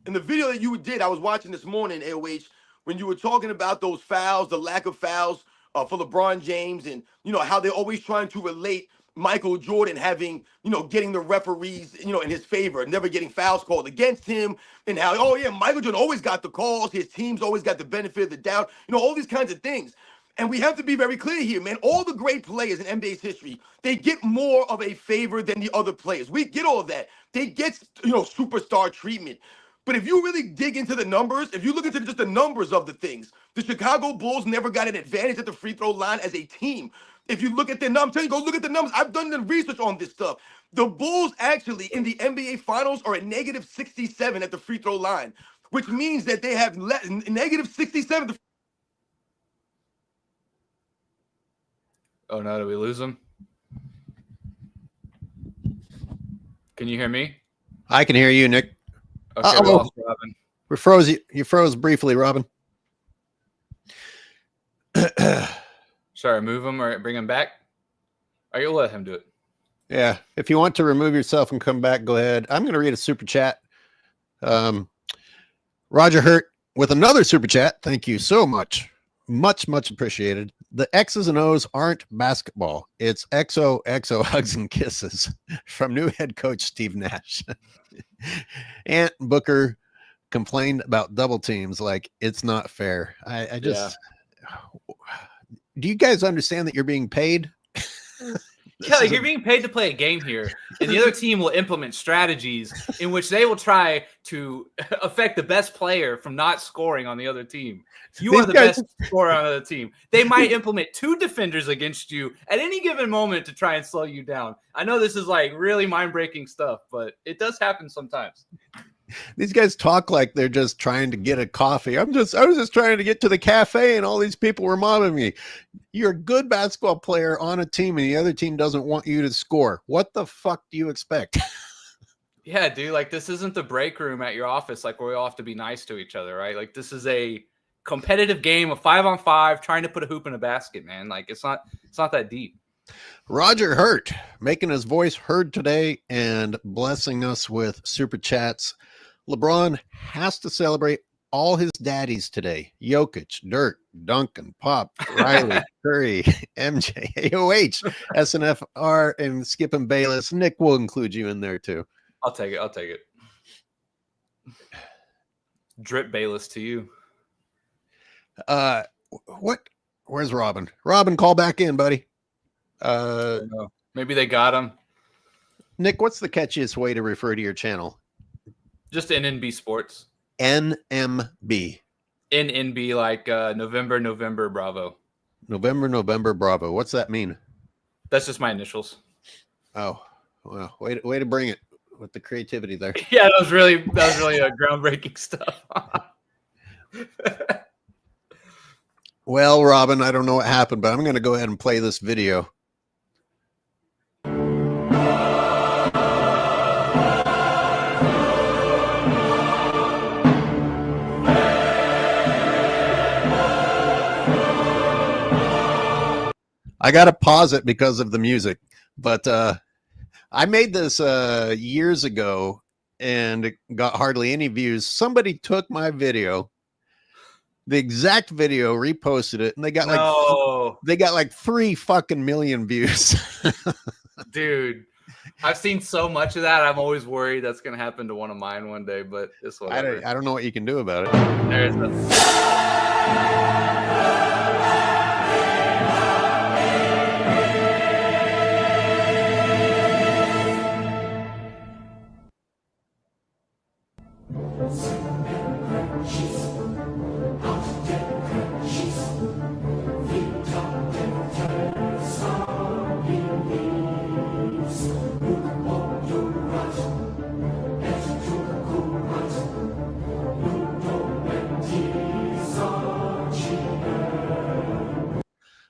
in the video that you did, I was watching this morning, AOH, when you were talking about those fouls, the lack of fouls for LeBron James, and how they're always trying to relate Michael Jordan having, getting the referees, in his favor, never getting fouls called against him, and how, oh yeah, Michael Jordan always got the calls, his teams always got the benefit of the doubt, all these kinds of things. And we have to be very clear here, man. All the great players in NBA's history, they get more of a favor than the other players. We get all of that. They get, superstar treatment. But if you really dig into the numbers, if you look into just the numbers of the things, the Chicago Bulls never got an advantage at the free throw line as a team. If you look at the numbers, I'm telling you, go look at the numbers. I've done the research on this stuff. The Bulls actually in the NBA Finals are a negative 67 at the free throw line, which means that they have negative 67. Oh no, did we lose him? Can you hear me? I can hear you, Nick. Okay, we lost Robin. We froze you. You froze briefly, Robin. Sorry, move him or bring him back. Or you'll let him do it. Yeah. If you want to remove yourself and come back, go ahead. I'm going to read a super chat. Roger Hurt with another super chat. Thank you so much. Much, much appreciated. The X's and O's aren't basketball. It's XOXO hugs and kisses from new head coach Steve Nash. Ant Booker complained about double teams like it's not fair. I just do you guys understand that you're being paid? Yeah, like you're being paid to play a game here, and the other team will implement strategies in which they will try to affect the best player from not scoring on the other team. You are the best scorer on the other team. They might implement 2 defenders against you at any given moment to try and slow you down. I know this is like really mind-breaking stuff, but it does happen sometimes. These guys talk like they're just trying to get a coffee. I was just trying to get to the cafe and all these people were mobbing me. You're a good basketball player on a team and the other team doesn't want you to score. What the fuck do you expect? Yeah, dude, like this isn't the break room at your office like where we all have to be nice to each other, right? Like this is a competitive game of 5-on-5 trying to put a hoop in a basket, man. Like it's not that deep. Roger Hurt making his voice heard today and blessing us with super chats. LeBron has to celebrate all his daddies today. Jokic, Dirk, Duncan, Pop, Riley, Curry, MJ, AOH, SNFR, and Skip and Bayless. Nick will include you in there too. I'll take it. Drip Bayless to you. What? Where's Robin? Robin, call back in, buddy. Maybe they got him. Nick, what's the catchiest way to refer to your channel? Just NNB Sports. NMB. NNB, like November, Bravo. November, Bravo. What's that mean? That's just my initials. Oh, well, way to bring it with the creativity there. Yeah, that was really groundbreaking stuff. Well, Robin, I don't know what happened, but I'm going to go ahead and play this video. I got to pause it because of the music, but I made this years ago and it got hardly any views. Somebody took my video, the exact video, reposted it, and they got like 3 fucking million views. Dude, I've seen so much of that. I'm always worried that's going to happen to one of mine one day, but it's whatever. I don't know what you can do about it. There's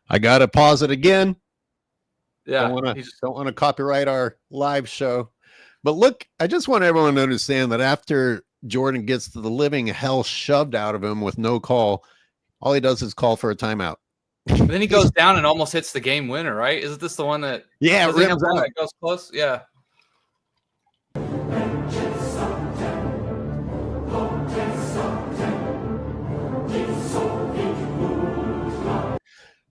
I got to pause it again. Yeah. Don't want to copyright our live show. But look, I just want everyone to understand that after Jordan gets the living hell shoved out of him with no call, all he does is call for a timeout. But then he goes down and almost hits the game winner, right? Isn't this the one that that goes close? Yeah.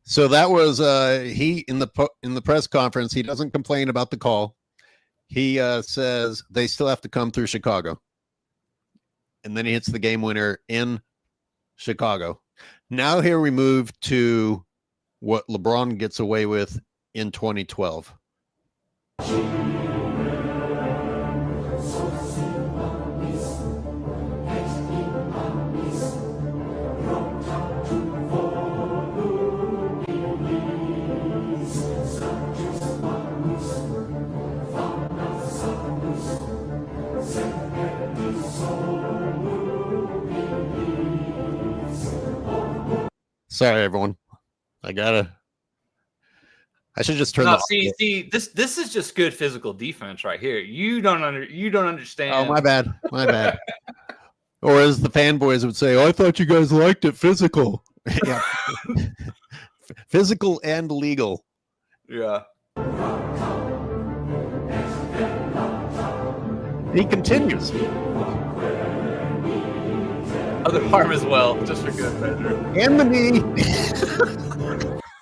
So that was he in the press conference. He doesn't complain about the call. He says they still have to come through Chicago, and then he hits the game winner in Chicago. Now here we move to what LeBron gets away with in 2012. Sorry, everyone. I should just turn. No, see, this is just good physical defense right here. You don't understand. Oh, my bad. Or as the fanboys would say, "Oh, I thought you guys liked it physical." Yeah, physical and legal. Yeah. He continues. Other arm as well, just for good measure. And the knee.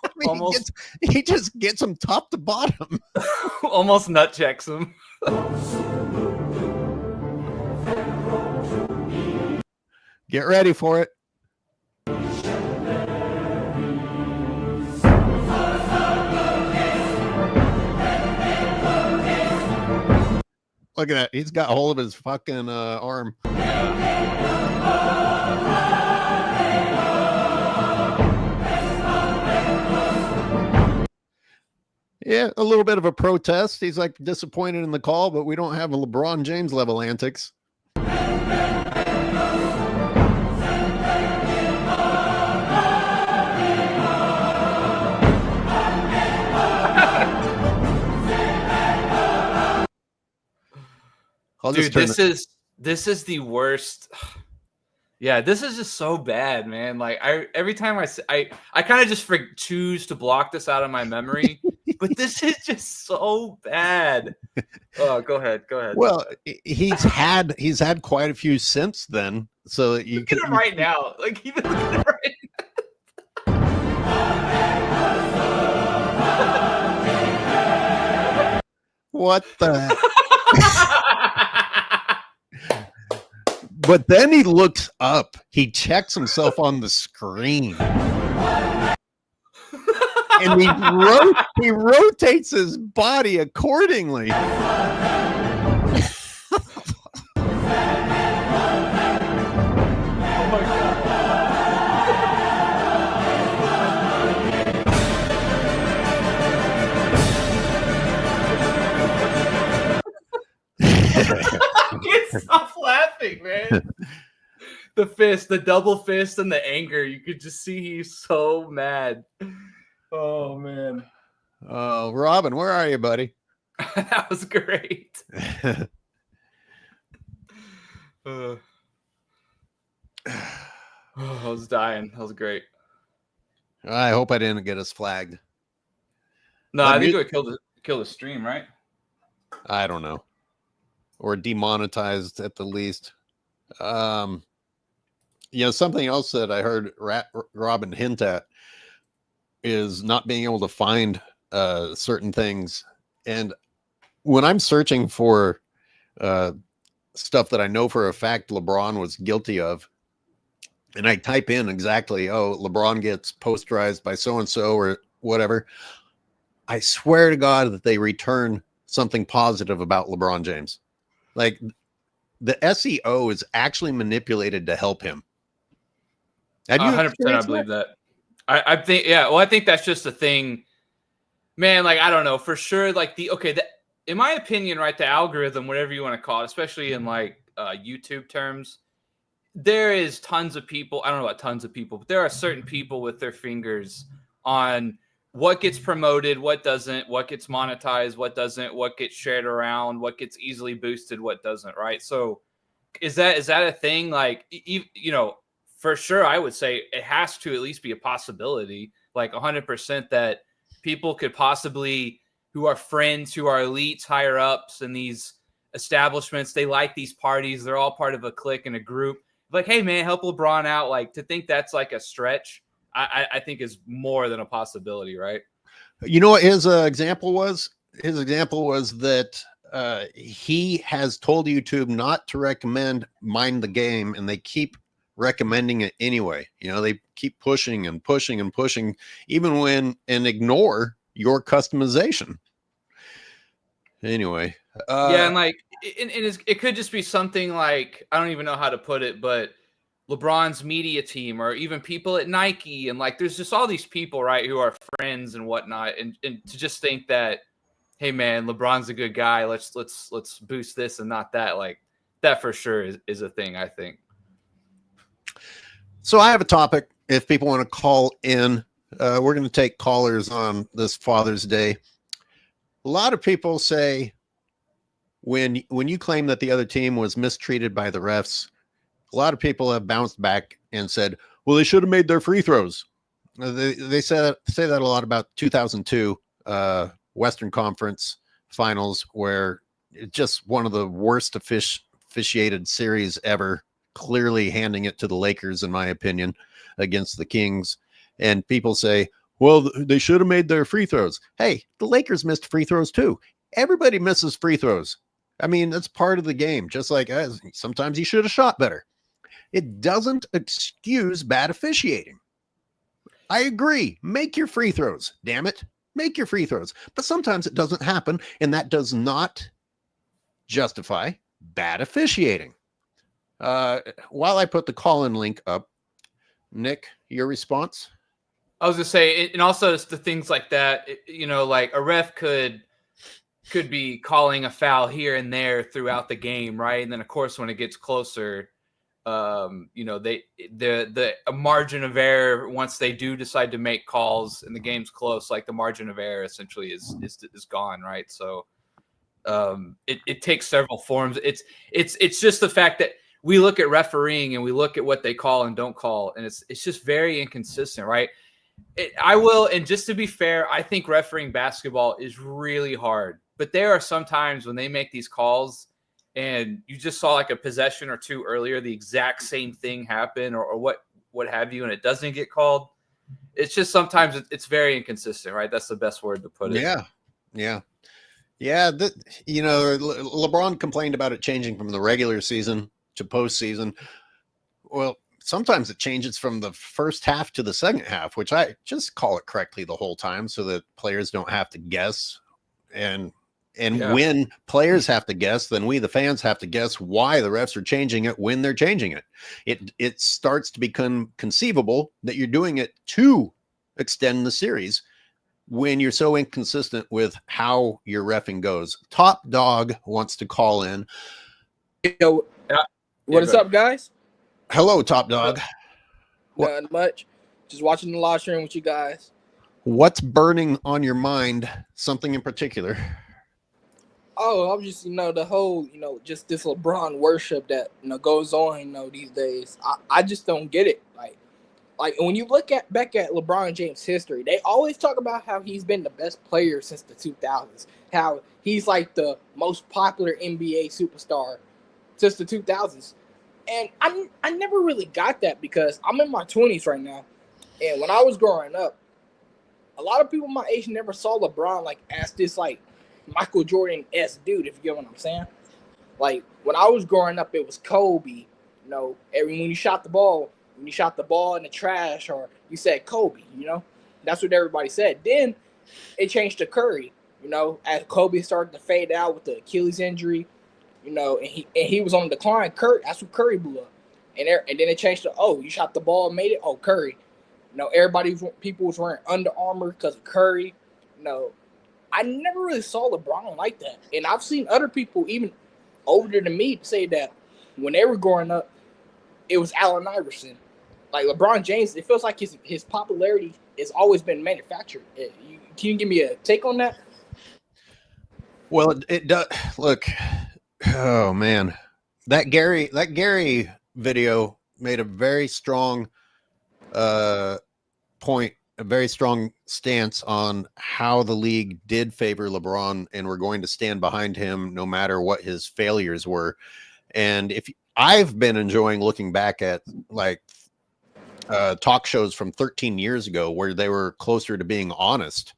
I mean, Almost. He just gets him top to bottom. Almost nut checks him. Get ready for it. Look at that. He's got hold of his fucking arm. Yeah, a little bit of a protest. He's like disappointed in the call, but we don't have a LeBron James level antics. Dude, this is the worst. Yeah, this is just so bad, man. Like every time I kind of just choose to block this out of my memory, but this is just so bad. Oh, go ahead. Well, he's had quite a few since then, so you look at him right now. Like even look at him right now. What the? But then he looks up. He checks himself on the screen. And he rotates his body accordingly. I can't stop laughing, man. The fist, the double fist, and the anger. You could just see he's so mad. Oh, man. Robin, where are you, buddy? That was great. I was dying. That was great. I hope I didn't get us flagged. No, I think it would kill the stream, right? I don't know. Or demonetized at the least. Something else that I heard Robin hint at is not being able to find certain things. And when I'm searching for stuff that I know for a fact LeBron was guilty of, and I type in exactly, LeBron gets posterized by so-and-so or whatever, I swear to God that they return something positive about LeBron James. Like the SEO is actually manipulated to help him. 100%, I believe that. I think, yeah. Well, I think that's just a thing, man. Like I don't know for sure. Like in my opinion, right, the algorithm, whatever you want to call it, especially in like YouTube terms, there is tons of people. I don't know about tons of people, but there are certain people with their fingers on what gets promoted, what doesn't, what gets monetized, what doesn't, what gets shared around, what gets easily boosted, what doesn't, right? So is that a thing? Like, for sure, I would say it has to at least be a possibility, like 100% that people could possibly, who are friends, who are elites, higher ups in these establishments, they like these parties, they're all part of a clique and a group. Like, hey, man, help LeBron out. Like, to think that's like a stretch, I think is more than a possibility, right? You know what his example was? His example was that he has told YouTube not to recommend Mind the Game, and they keep recommending it anyway. You know, they keep pushing and pushing and pushing, even when and ignore your customization. Anyway, Yeah, and like it could just be something like, I don't even know how to put it, but LeBron's media team, or even people at Nike, and like there's just all these people, right, who are friends and whatnot, and to just think that, hey man, LeBron's a good guy, let's boost this and not that, like that for sure is a thing, I think. So I have a topic. If people want to call in, we're going to take callers on this Father's Day. A lot of people say when you claim that the other team was mistreated by the refs, a lot of people have bounced back and said, well, they should have made their free throws. They say that a lot about 2002 Western Conference Finals, where it's just one of the worst officiated series ever, clearly handing it to the Lakers, in my opinion, against the Kings. And people say, well, they should have made their free throws. Hey, the Lakers missed free throws too. Everybody misses free throws. I mean, that's part of the game. Just like sometimes you should have shot better. It doesn't excuse bad officiating. I agree. Make your free throws. Damn it. Make your free throws. But sometimes it doesn't happen, and that does not justify bad officiating. While I put the call-in link up, Nick, your response? I was gonna say, and also it's the things like that, you know, like a ref could be calling a foul here and there throughout the game, right? And then of course when it gets closer, you know, the margin of error, once they do decide to make calls and the game's close, like the margin of error essentially is gone, right? So it takes several forms. It's just the fact that we look at refereeing and we look at what they call and don't call, and it's just very inconsistent, right? And just to be fair, I think refereeing basketball is really hard, but there are some times when they make these calls and you just saw like a possession or two earlier, the exact same thing happen or what have you, and it doesn't get called. It's just sometimes it's very inconsistent, right? That's the best word to put it. Yeah. You know, LeBron complained about it changing from the regular season to postseason. Well, sometimes it changes from the first half to the second half, which I just call it correctly the whole time so that players don't have to guess. And when players have to guess, then we, the fans, have to guess why the refs are changing it when they're changing it. It starts to become conceivable that you're doing it to extend the series when you're so inconsistent with how your reffing goes. Top Dog wants to call in. Yo, what is up, guys? Hello, Top Dog. Not much. Just watching the live stream with you guys. What's burning on your mind? Something in particular? Oh, I'm just, the whole, just this LeBron worship that, goes on, these days. I just don't get it. Like when you look back at LeBron James' history, they always talk about how he's been the best player since the 2000s, how he's like the most popular NBA superstar since the 2000s. And I never really got that because I'm in my 20s right now. And when I was growing up, a lot of people my age never saw LeBron like as this like Michael Jordan-esque dude, if you get what I'm saying. Like when I was growing up, it was Kobe. When you shot the ball in the trash, or you said Kobe, that's what everybody said. Then it changed to Curry, as Kobe started to fade out with the Achilles injury, and he was on the decline. That's what Curry blew up, and then it changed to, you shot the ball and made it. Oh, Curry, people was wearing Under Armour because of Curry. I never really saw LeBron like that, and I've seen other people even older than me say that when they were growing up, it was Allen Iverson. Like LeBron James, it feels like his popularity has always been manufactured. Can you give me a take on that? Well, it does. Look, oh man, that Gary video made a very strong point, a very strong stance on how the league did favor LeBron, and we're going to stand behind him no matter what his failures were. And if I've been enjoying looking back at like talk shows from 13 years ago where they were closer to being honest.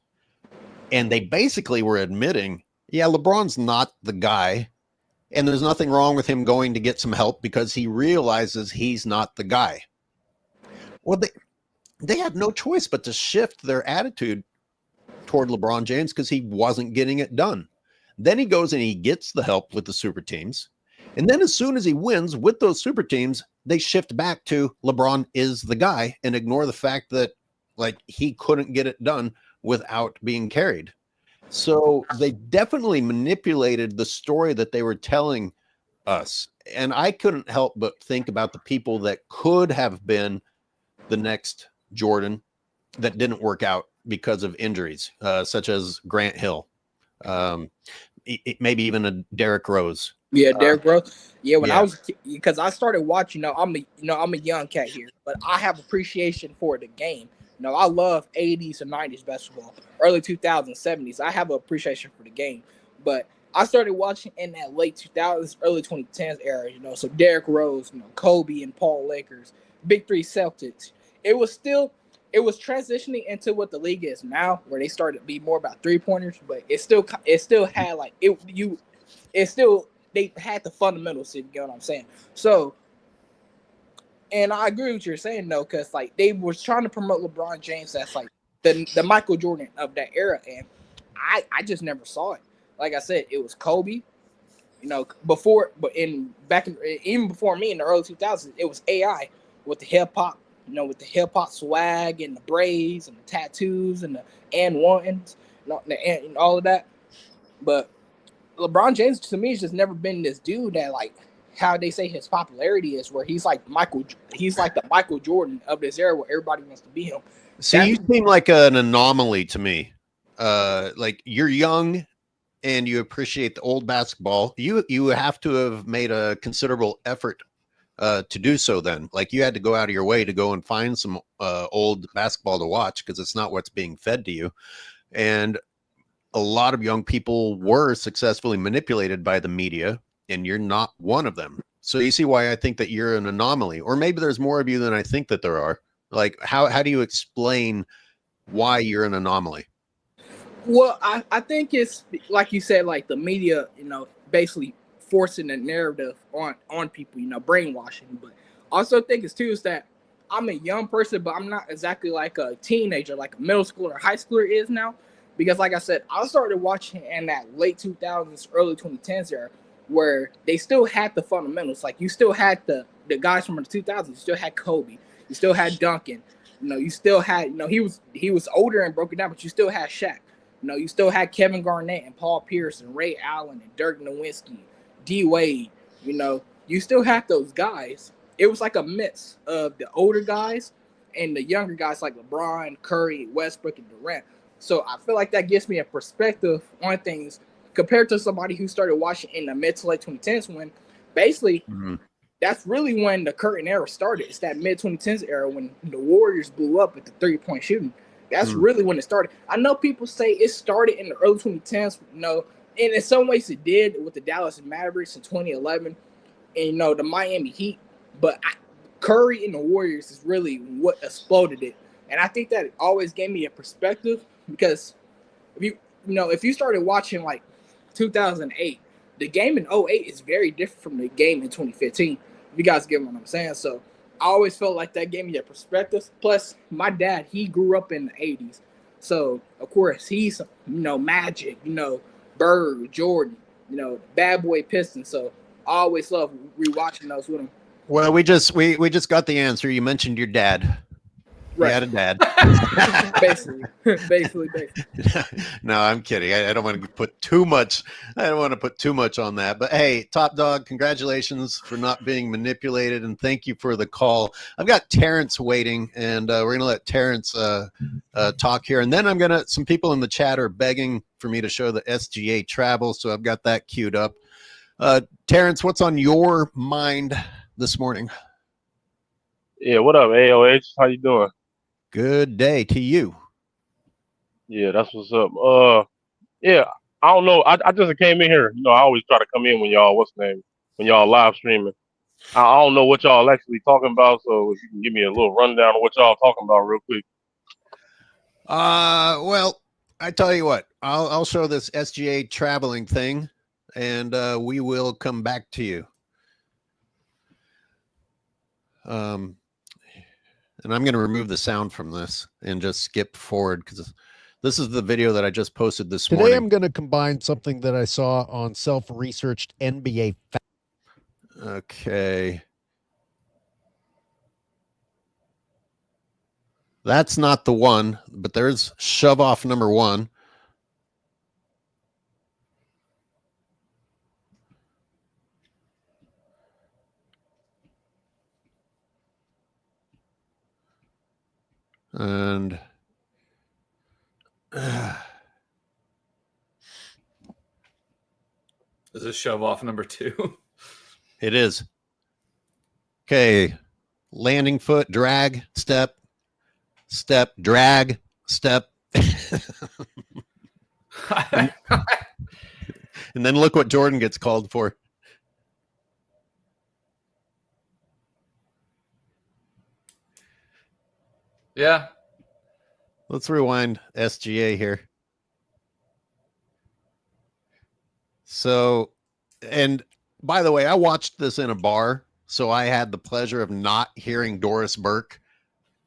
And they basically were admitting, yeah, LeBron's not the guy. And there's nothing wrong with him going to get some help because he realizes he's not the guy. Well, they had no choice but to shift their attitude toward LeBron James because he wasn't getting it done. Then he goes and he gets the help with the super teams. And then as soon as he wins with those super teams, they shift back to LeBron is the guy and ignore the fact that like he couldn't get it done without being carried. So they definitely manipulated the story that they were telling us. And I couldn't help but think about the people that could have been the next Jordan that didn't work out because of injuries, such as Grant Hill, maybe even a Derrick Rose. Yeah, Derrick Rose. Yeah, when I was, because I started watching. I'm a young cat here, but I have appreciation for the game. I love 80s and 90s basketball, early 2000s, 70s. I have an appreciation for the game, but I started watching in that late 2000s, early 2010s era. So Derrick Rose, Kobe and Paul Lakers, Big Three Celtics. It was transitioning into what the league is now, where they started to be more about 3-pointers, but it still had like they had the fundamentals, if you get what I'm saying. So, and I agree with what you're saying though, because like they were trying to promote LeBron James as like the Michael Jordan of that era, and I just never saw it. Like I said, it was Kobe, even before me in the early 2000s, it was AI with the hip hop, with the hip hop swag and the braids and the tattoos and the and ones, and all of that. But LeBron James to me has just never been this dude that like how they say his popularity is, where he's like the Michael Jordan of this era where everybody wants to be him. So you seem like an anomaly to me. Like you're young and you appreciate the old basketball. You have to have made a considerable effort to do so then. Like you had to go out of your way to go and find some old basketball to watch because it's not what's being fed to you. And a lot of young people were successfully manipulated by the media, and you're not one of them. So you see why I think that you're an anomaly, or maybe there's more of you than I think that there are. Like, how do you explain why you're an anomaly? Well, I think it's like you said, like the media, basically forcing a narrative on people, brainwashing. But I also think it's too is that I'm a young person, but I'm not exactly like a teenager, like a middle schooler or high schooler is now. Because like I said, I started watching in that late 2000s, early 2010s era, where they still had the fundamentals. Like you still had the guys from the 2000s. You still had Kobe. You still had Duncan. You still had, he was older and broken down, but you still had Shaq. You still had Kevin Garnett and Paul Pierce and Ray Allen and Dirk Nowitzki, D Wade. You still had those guys. It was like a mix of the older guys and the younger guys like LeBron, Curry, Westbrook, and Durant. So I feel like that gives me a perspective on things compared to somebody who started watching in the mid to late 2010s when basically that's really when the curtain era started. It's that mid 2010s era when the Warriors blew up with the 3-point shooting. That's really when it started. I know people say it started in the early 2010s, and in some ways it did with the Dallas Mavericks in 2011 and, the Miami Heat. But Curry and the Warriors is really what exploded it. And I think that it always gave me a perspective because if you started watching like 2008, the game in 08 is very different from the game in 2015. If you guys get what I'm saying. So I always felt like that gave me a perspective. Plus, my dad, he grew up in the 80s. So, of course, he's, Magic, Bird, Jordan, Bad Boy Pistons. So I always love rewatching those with him. Well, we just got the answer. You mentioned your dad. Right. You had a dad. basically. No, I'm kidding. I don't want to put too much. I don't want to put too much on that. But hey, Top Dog, congratulations for not being manipulated, and thank you for the call. I've got Terrence waiting, and we're gonna let Terrence talk here, and then some people in the chat are begging for me to show the SGA travel, so I've got that queued up. Terrence, what's on your mind this morning? Yeah, what up, AOH? How you doing? Good day to you. Yeah, that's what's up. Yeah, I don't know. I just came in here. I always try to come in when y'all, when y'all live streaming. I don't know what y'all actually talking about, so if you can give me a little rundown of what y'all talking about real quick. Well, I tell you what, I'll show this SGA traveling thing, and we will come back to you. And I'm going to remove the sound from this and just skip forward because this is the video that I just posted this morning. Today I'm going to combine something that I saw on self-researched NBA. Okay. That's not the one, but there's shove off number one. And This is shove off number 2. it is. Okay. Landing foot, drag, step, step, drag, step. And then look what Jordan gets called for. Yeah. Let's rewind SGA here. So, and by the way, I watched this in a bar, so I had the pleasure of not hearing Doris Burke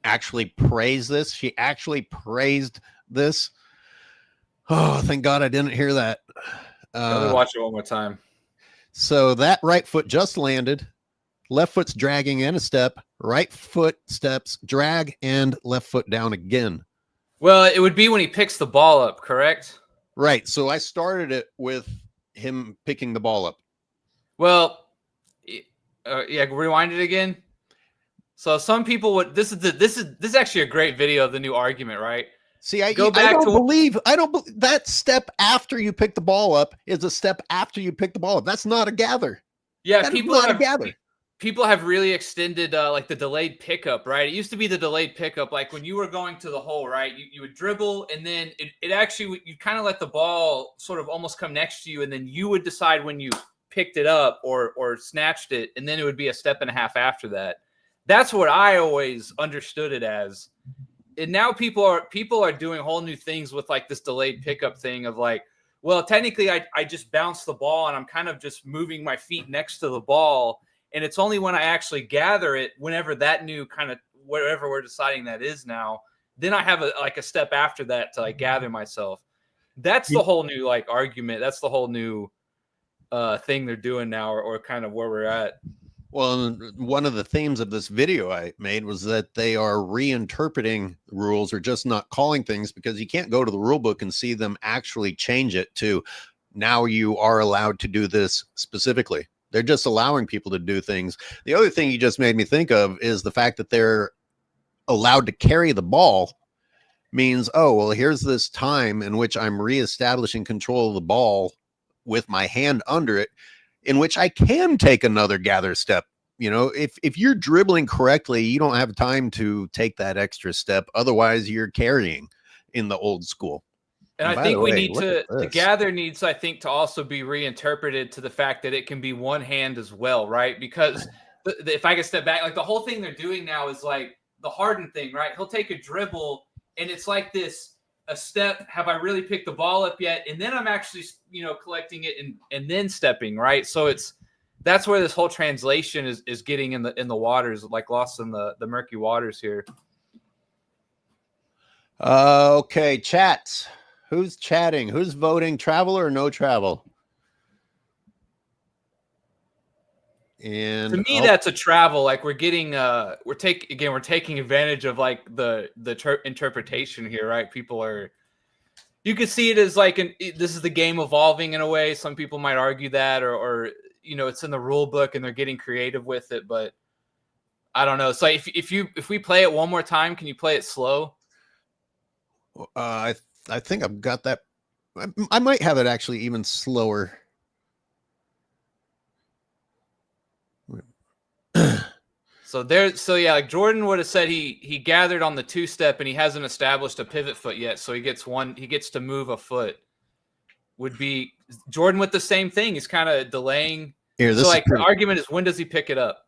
actually praise this. She actually praised this. Oh, thank God I didn't hear that. Let me watch it one more time. So that right foot just landed. Left foot's dragging in a step. Right foot steps, drag, and left foot down again. Well, it would be when he picks the ball up, correct? Right. So I started it with him picking the ball up. Well, yeah, rewind it again. So some people would. This is actually a great video of the new argument, right? See, I Go back I don't to- believe that step after you pick the ball up is a step after you pick the ball up. That's not a gather. Yeah, That is people not a have gather. people have really extended like the delayed pickup, right? It used to be the delayed pickup, like when you were going to the hole, right? You would dribble, and then it actually, you kind of let the ball sort of almost come next to you, and then you would decide when you picked it up or snatched it, and then it would be a step and a half after that. That's what I always understood it as. And now people are doing whole new things with like this delayed pickup thing of like, well, technically I just bounced the ball and I'm kind of just moving my feet next to the ball. And it's only when I actually gather it, whenever that new kind of, whatever we're deciding that is now, then I have a step after that to like gather myself. That's the whole new like argument. That's the whole new thing they're doing now, or kind of where we're at. Well, one of the themes of this video I made was that they are reinterpreting rules or just not calling things, because you can't go to the rule book and see them actually change it to now you are allowed to do this specifically. They're just allowing people to do things. The other thing you just made me think of is the fact that they're allowed to carry the ball means, oh, well, here's this time in which I'm reestablishing control of the ball with my hand under it, in which I can take another gather step. You know, if you're dribbling correctly, you don't have time to take that extra step. Otherwise, you're carrying in the old school. And I by think the we way, need look to, at the this. gather needs, I think, to also be reinterpreted to the fact that it can be one hand as well, right? Because if I can step back, like the whole thing they're doing now is like the Harden thing, right? He'll take a dribble and it's like this, a step. Have I really picked the ball up yet? And then I'm actually, collecting it and then stepping, right? So that's where this whole translation is getting in the waters, like lost in the murky waters here. Okay, chats. Who's chatting? Who's voting? Travel or no travel? And to me, that's a travel. Like we're getting, we're taking advantage of like the interpretation here, right? People are, you could see it as like this is the game evolving in a way. Some people might argue that, or it's in the rule book and they're getting creative with it. But I don't know. So if we play it one more time, can you play it slow? I think I've got that. I might have it actually even slower. So yeah, like Jordan would have said he gathered on the 2-step and he hasn't established a pivot foot yet. So he gets to move a foot. Would be Jordan with the same thing. He's kind of delaying Here, this So is like the argument is, when does he pick it up?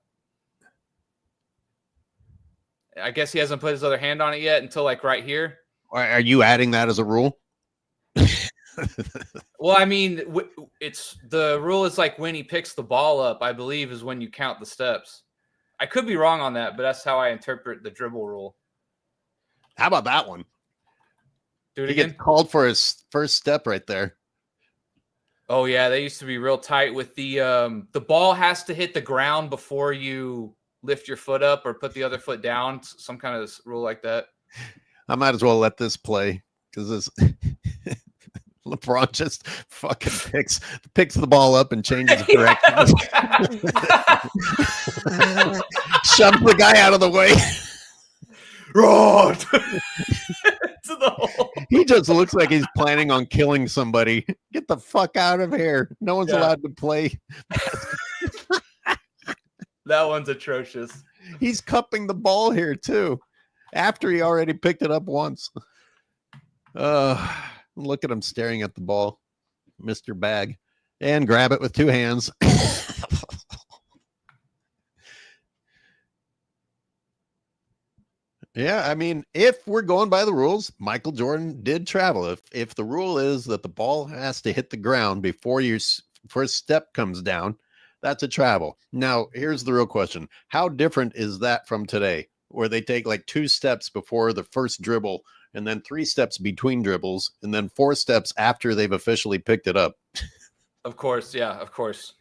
I guess he hasn't put his other hand on it yet until like right here. Are you adding that as a rule? Well, I mean, it's the rule is like when he picks the ball up, I believe, is when you count the steps. I could be wrong on that, but that's how I interpret the dribble rule. How about that one? Do it He again. gets called for his first step right there. Oh yeah, they used to be real tight with the ball has to hit the ground before you lift your foot up or put the other foot down. Some kind of rule like that. I might as well let this play because this LeBron just fucking picks the ball up and changes direction. Shoves the guy out of the way. Run to the hole. He just looks like he's planning on killing somebody. Get the fuck out of here. No one's allowed to play. That one's atrocious. He's cupping the ball here too, after he already picked it up once. Look at him staring at the ball, Mr. Bag, and grab it with two hands. Yeah, I mean, if we're going by the rules, Michael Jordan did travel. If the rule is that the ball has to hit the ground before your first step comes down, that's a travel. Now, here's the real question. How different is that from today, where they take like 2 steps before the first dribble and then 3 steps between dribbles and then 4 steps after they've officially picked it up? Of course. Yeah, of course.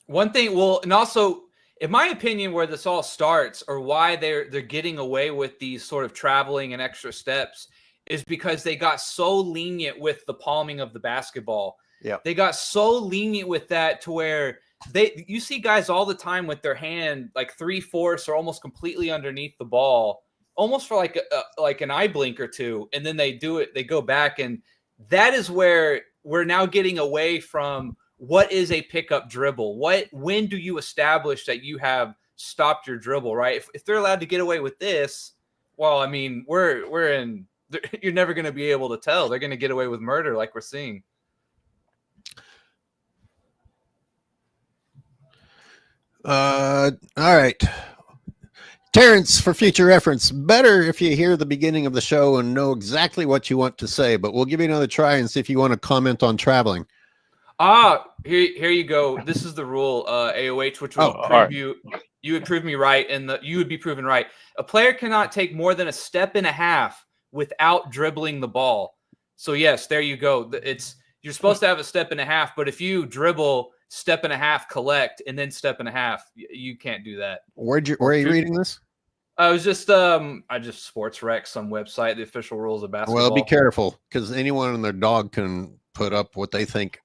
One thing, well, and also, in my opinion, where this all starts, or why they're getting away with these sort of traveling and extra steps, is because they got so lenient with the palming of the basketball. Yeah, they got so lenient with that to where you see guys all the time with their hand like 3/4 or almost completely underneath the ball, almost for like an eye blink or two, and then they do it. They go back, and that is where we're now getting away from. What is a pickup dribble? When do you establish that you have stopped your dribble, right? If they're allowed to get away with this, well, I mean, you're never going to be able to tell. They're going to get away with murder like we're seeing. All right. Terrence, for future reference, better if you hear the beginning of the show and know exactly what you want to say, but we'll give you another try and see if you want to comment on traveling. Here you go. This is the rule, AOH, which will prove you would prove me right, and you would be proven right. A player cannot take more than a step and a half without dribbling the ball. So yes, there you go. You're supposed to have a step and a half, but if you dribble step and a half, collect, and then step and a half, you can't do that. Where are you reading this? I was just I just sports rec some website, the official rules of basketball. Well, be careful because anyone and their dog can put up what they think.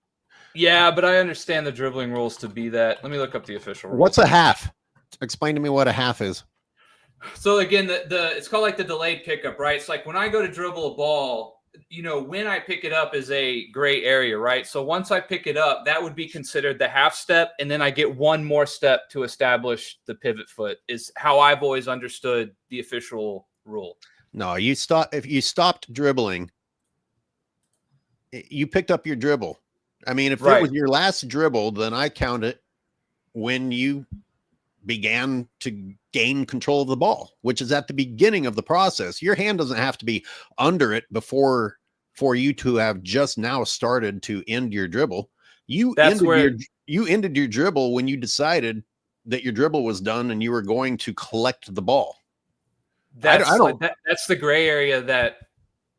Yeah, but I understand the dribbling rules to be that. Let me look up the official rules. What's a half? Explain to me what a half is. So again, it's called like the delayed pickup, right? It's like when I go to dribble a ball, when I pick it up is a gray area, right? So once I pick it up, that would be considered the half step, and then I get one more step to establish the pivot foot. Is how I've always understood the official rule. No, if you stopped dribbling, you picked up your dribble. I mean, if it was your last dribble, then I count it when you began to gain control of the ball, which is at the beginning of the process. Your hand doesn't have to be under it for you to have just now started to end your dribble. You ended your dribble when you decided that your dribble was done and you were going to collect the ball. That's the gray area that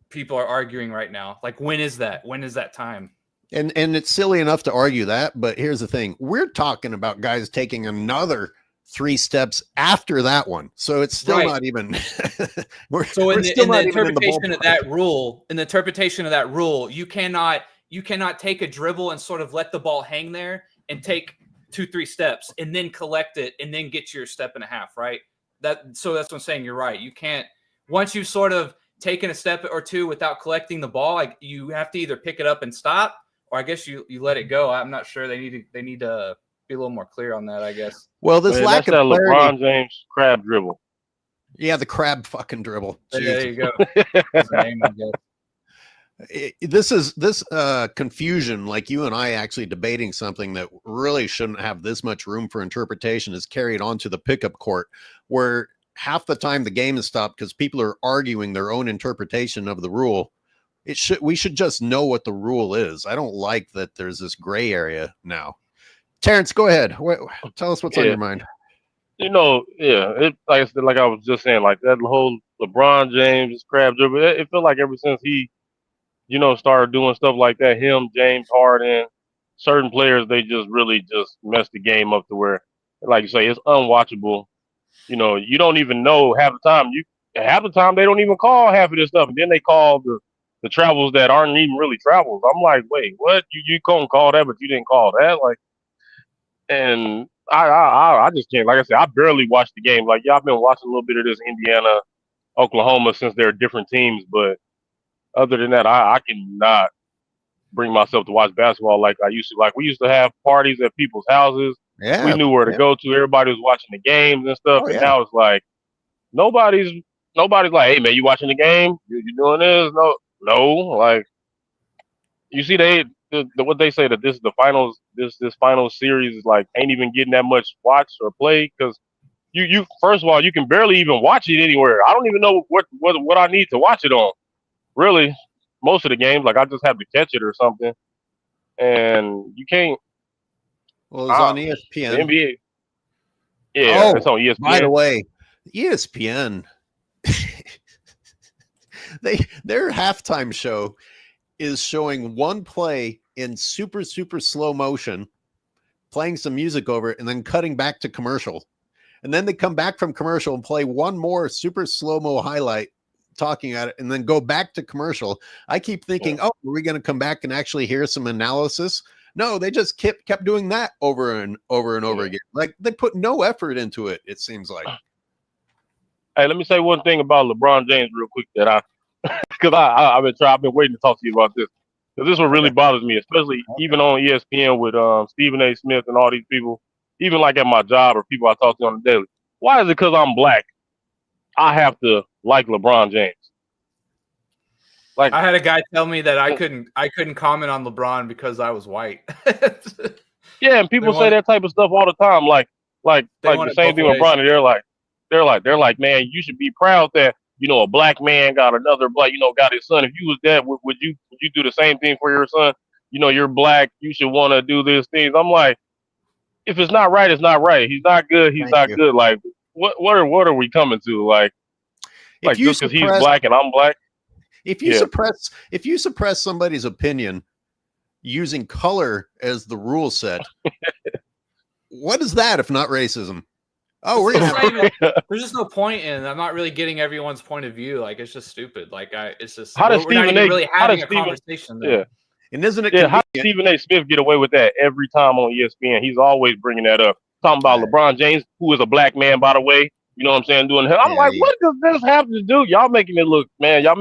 people are arguing right now. Like, when is that? When is that time? And it's silly enough to argue that, but here's the thing. We're talking about guys taking another 3 steps after that one. So it's still not even in the interpretation of that rule, you cannot take a dribble and sort of let the ball hang there and take 2-3 steps and then collect it and then get your step and a half, right? So that's what I'm saying. You're right. You can't, once you've sort of taken a step or two without collecting the ball, like, you have to either pick it up and stop, or I guess you let it go. I'm not sure. They need to be a little more clear on that, I guess. Well, this lack of clarity. LeBron James crab dribble. Yeah, the crab fucking dribble. There you go. This confusion, like you and I actually debating something that really shouldn't have this much room for interpretation, is carried onto the pickup court, where half the time the game is stopped because people are arguing their own interpretation of the rule. We should just know what the rule is. I don't like that there's this gray area now. Terrence, go ahead. Tell us what's on your mind. Like I was just saying, like that whole LeBron James crab dribble. It felt like ever since he, started doing stuff like that, him, James Harden, certain players, they just really just messed the game up to where, like you say, it's unwatchable. You don't even know half the time. Half the time they don't even call half of this stuff, and then they call the travels that aren't even really travels. I'm like, wait, what? You couldn't call that, but you didn't call that, like. And I just can't. Like I said, I barely watched the game. Like, I've been watching a little bit of this Indiana, Oklahoma, since they're different teams. But other than that, I cannot bring myself to watch basketball like I used to. Like, we used to have parties at people's houses. Yeah, we knew where to go to. Everybody was watching the games and stuff. Oh, and yeah. now it's like nobody's like, hey man, you watching the game? You doing this? No. Like, you see, what they say, that this is the finals. This final series is like ain't even getting that much watch or play, because you first of all, you can barely even watch it anywhere. I don't even know what I need to watch it on. Really, most of the games, like I just have to catch it or something, and you can't. Well, it's on ESPN. The NBA. Yeah, it's on ESPN. By the way, ESPN, their halftime show is showing one play in super slow motion, playing some music over it, and then cutting back to commercial. And then they come back from commercial and play one more super slow-mo highlight talking at it, and then go back to commercial. I keep thinking, are we going to come back and actually hear some analysis? No, they just kept doing that over and over again. Like, they put no effort into it, it seems like. Hey, let me say one thing about LeBron James real quick that because I've been waiting to talk to you about this. Because this one really bothers me, especially even on ESPN with Stephen A. Smith and all these people, even like at my job or people I talk to on the daily. Why is it because I'm black, I have to like LeBron James? Like, I had a guy tell me that I couldn't comment on LeBron because I was white. yeah, and people say that type of stuff all the time. Like the same thing with LeBron. They're like, man, you should be proud that, a black man got another black, got his son. If you was that, would you do the same thing for your son? You're black, you should want to do these things. I'm like, if it's not right, it's not right. He's not good. He's not good. Like, what are we coming to? Like just because he's black and I'm black. If you suppress somebody's opinion using color as the rule set, what is that if not racism? Oh, we're gonna there's just no point in. I'm not really getting everyone's point of view. Like, it's just stupid. Like, it's just how does we're not even really having a conversation there. Yeah. And isn't it? Yeah, how does Stephen A. Smith get away with that every time on ESPN? He's always bringing that up, talking about LeBron James, who is a black man, by the way. You know what I'm saying? I'm like, what does this have to do? Y'all making it look, man. To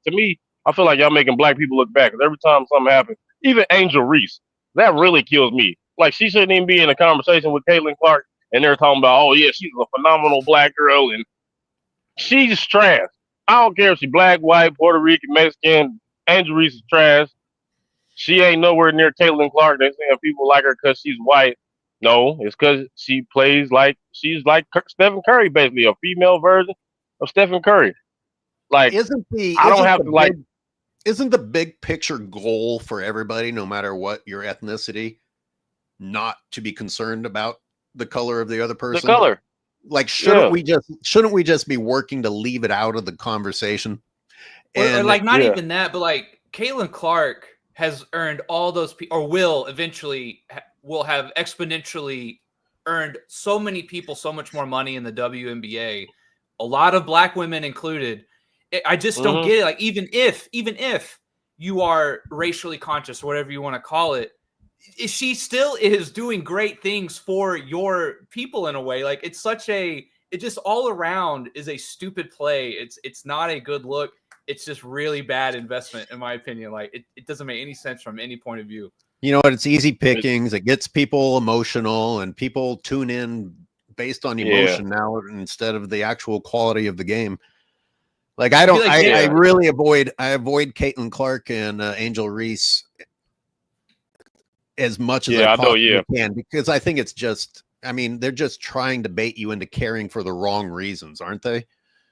me, I feel like y'all making black people look bad. Because every time something happens, even Angel Reese, that really kills me. Like, she shouldn't even be in a conversation with Caitlin Clark. And they're talking about, oh, yeah, she's a phenomenal black girl, and she's trash. I don't care if she's black, white, Puerto Rican, Mexican. Angel Reese is trash. She ain't nowhere near Caitlin Clark. They're saying people like her because she's white. No, it's because she plays like she's like Stephen Curry, basically a female version of Stephen Curry. Like, isn't the big picture goal for everybody, no matter what your ethnicity, not to be concerned about the color of the other person? The color. Like, shouldn't we just be working to leave it out of the conversation? Or like, not even that, but like, Caitlin Clark has earned all those people, or will have exponentially earned so many people so much more money in the WNBA, a lot of black women included. I just don't get it. Like, even if you are racially conscious or whatever you want to call it, she still is doing great things for your people in a way. Like, it just all around is a stupid play. It's not a good look. It's just really bad investment, in my opinion. Like, it doesn't make any sense from any point of view. You know what? It's easy pickings. It gets people emotional, and people tune in based on emotion now instead of the actual quality of the game. Like I don't, like I really avoid Caitlin Clark and Angel Reese as much as I possibly can, because I think it's just, I mean, they're just trying to bait you into caring for the wrong reasons, aren't they?